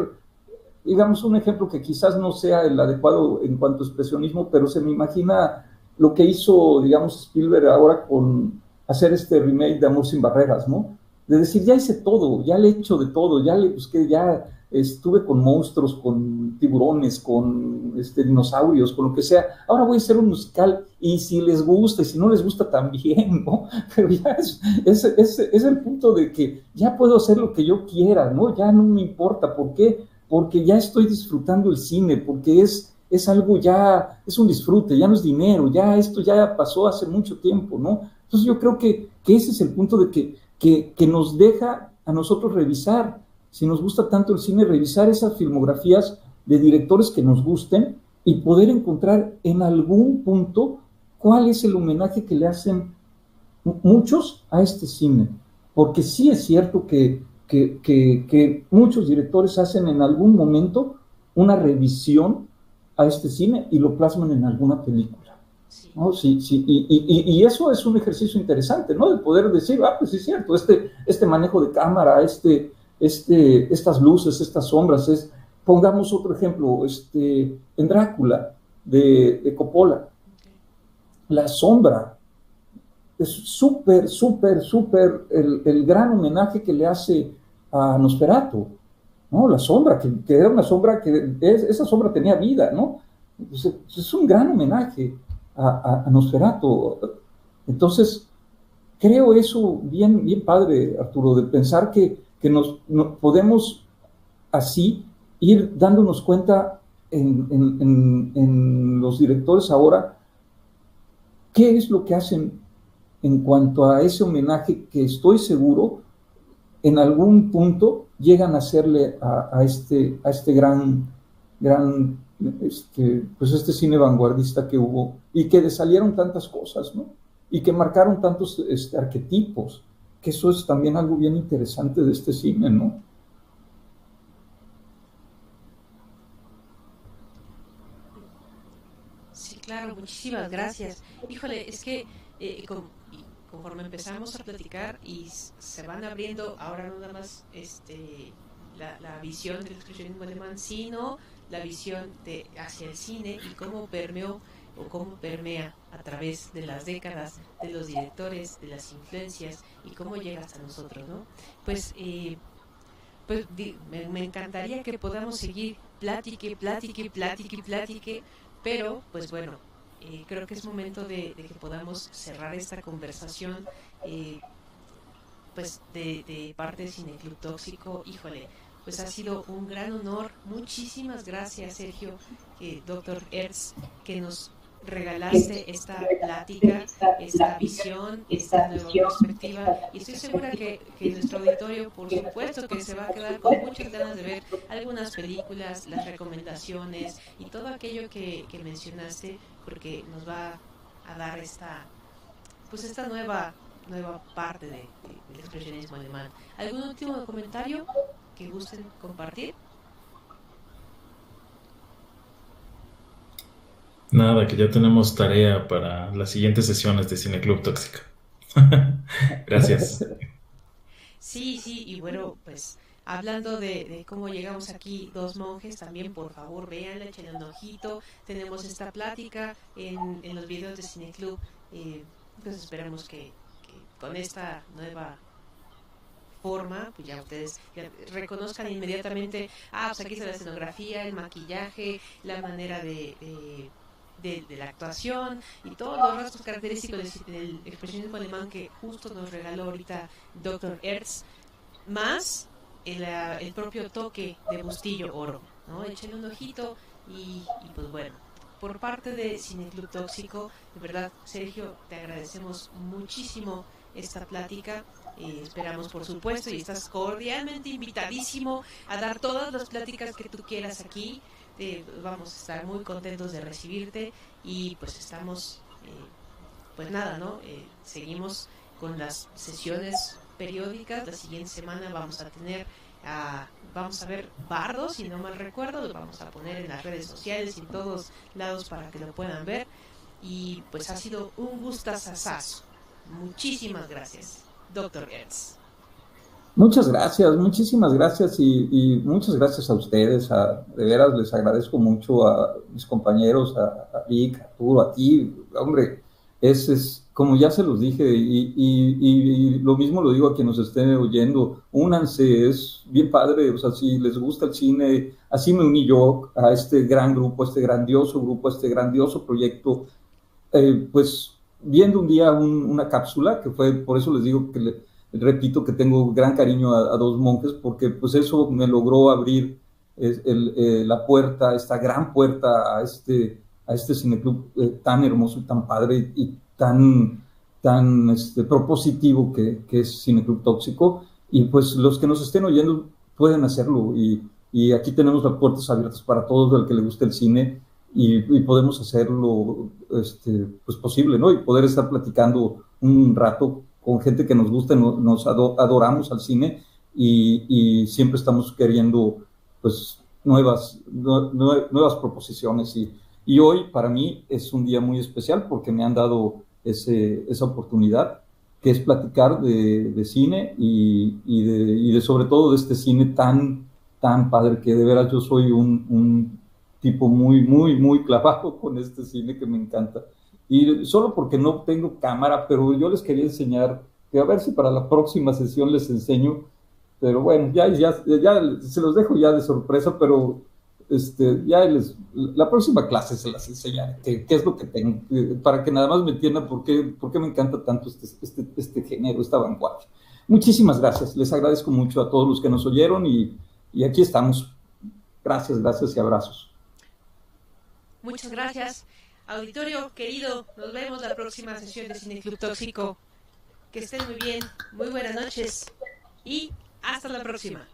digamos, un ejemplo que quizás no sea el adecuado en cuanto a expresionismo, pero se me imagina lo que hizo, digamos, Spielberg ahora con hacer este remake de Amor sin Barreras, ¿no? De decir, ya hice todo, ya le he hecho de todo, ya le busqué, ya estuve con monstruos, con tiburones, con dinosaurios, con lo que sea. Ahora voy a hacer un musical y si les gusta y si no les gusta también, ¿no? Pero ya es el punto de que ya puedo hacer lo que yo quiera, ¿no? Ya no me importa. ¿Por qué? Porque ya estoy disfrutando el cine, porque es algo ya, es un disfrute, ya no es dinero, ya esto ya pasó hace mucho tiempo, ¿no? Entonces yo creo que ese es el punto de que nos deja a nosotros revisar, si nos gusta tanto el cine, revisar esas filmografías de directores que nos gusten y poder encontrar en algún punto cuál es el homenaje que le hacen muchos a este cine. Porque sí es cierto que muchos directores hacen en algún momento una revisión a este cine y lo plasman en alguna película. ¿No? Sí, y eso es un ejercicio interesante, ¿no? De poder decir, pues sí es cierto, este manejo de cámara, estas luces, estas sombras, pongamos otro ejemplo, en Drácula, de Coppola, la sombra, es súper el gran homenaje que le hace a Nosferatu, ¿no? La sombra, que era una sombra esa sombra tenía vida, ¿no? Entonces, es un gran homenaje a Nosferatu. Entonces, creo eso bien padre, Arturo, de pensar que nos podemos así ir dándonos cuenta en los directores ahora qué es lo que hacen en cuanto a ese homenaje que estoy seguro en algún punto llegan a hacerle a este gran pues cine vanguardista que hubo y que salieron tantas cosas, ¿no? Y que marcaron tantos arquetipos, que eso es también algo bien interesante de este cine, ¿no? Claro, muchísimas gracias. Híjole, es que conforme empezamos a platicar y se van abriendo ahora no nada más la visión del expresionismo alemán, sino la visión de hacia el cine y cómo permeó o cómo permea a través de las décadas de los directores, de las influencias y cómo llega hasta nosotros, ¿no? Pues, me encantaría que podamos seguir platique, pero pues bueno, creo que es momento de que podamos cerrar esta conversación, pues de parte de Cineclub Tóxico. Híjole, pues ha sido un gran honor. Muchísimas gracias, Sergio, doctor Hertz, que nos regalaste esta plática, esta visión, esta nueva perspectiva, y estoy segura que nuestro auditorio, por supuesto, que se va a quedar con muchas ganas de ver algunas películas, las recomendaciones y todo aquello que mencionaste, porque nos va a dar esta nueva parte del expresionismo alemán. ¿Algún último comentario que gusten compartir? Nada, que ya tenemos tarea para las siguientes sesiones de Cineclub Tóxico. Gracias. Sí, y bueno, pues hablando de cómo llegamos aquí dos monjes, también por favor véanla, échenle un ojito. Tenemos esta plática en los videos de Cineclub, pues esperamos que con esta nueva forma, pues ya ustedes reconozcan inmediatamente, pues aquí está la escenografía, el maquillaje, la manera de la actuación y todos los rasgos característicos del expresionismo alemán que justo nos regaló ahorita Dr. Hertz, más el propio toque de Bustillo Oro, ¿no? Échenle un ojito y pues bueno, por parte de Cineclub Tóxico, de verdad, Sergio, te agradecemos muchísimo esta plática. Esperamos, por supuesto, y estás cordialmente invitadísimo a dar todas las pláticas que tú quieras aquí. Vamos a estar muy contentos de recibirte y pues estamos, pues nada, ¿no? Seguimos con las sesiones periódicas. La siguiente semana vamos a ver Bardo, si no mal recuerdo, lo vamos a poner en las redes sociales y en todos lados para que lo puedan ver. Y pues ha sido un gustazazazo. Muchísimas gracias, Dr. Hertz. Muchas gracias, muchísimas gracias y muchas gracias a ustedes, de veras les agradezco mucho a mis compañeros, a Vic, a Arturo, a ti, hombre, es como ya se los dije y lo mismo lo digo a quienes nos estén oyendo, únanse, es bien padre, o sea, si les gusta el cine, así me uní yo a este gran grupo, a este grandioso proyecto, pues viendo un día una cápsula, que fue, por eso les digo que repito que tengo gran cariño a dos monjes, porque pues eso me logró abrir la puerta, esta gran puerta a este cineclub tan hermoso, tan padre y tan propositivo que es Cineclub Tóxico. Y pues los que nos estén oyendo pueden hacerlo y aquí tenemos las puertas abiertas para todos el que le guste el cine y podemos hacerlo pues posible, ¿no? Y poder estar platicando un rato con gente que nos gusta, nos adoramos al cine y siempre estamos queriendo pues nuevas proposiciones y hoy para mí es un día muy especial porque me han dado esa oportunidad que es platicar de cine y de sobre todo de este cine tan padre que de veras yo soy un tipo muy clavado con este cine que me encanta. Y solo porque no tengo cámara, pero yo les quería enseñar, que a ver si para la próxima sesión les enseño, pero bueno, ya se los dejo ya de sorpresa, pero la próxima clase se las enseñaré, qué es lo que tengo, para que nada más me entiendan por qué me encanta tanto este género, esta vanguardia. Muchísimas gracias, les agradezco mucho a todos los que nos oyeron y aquí estamos. Gracias y abrazos. Muchas gracias. Auditorio querido, nos vemos la próxima sesión de Cineclub Tóxico. Que estén muy bien, muy buenas noches y hasta la próxima.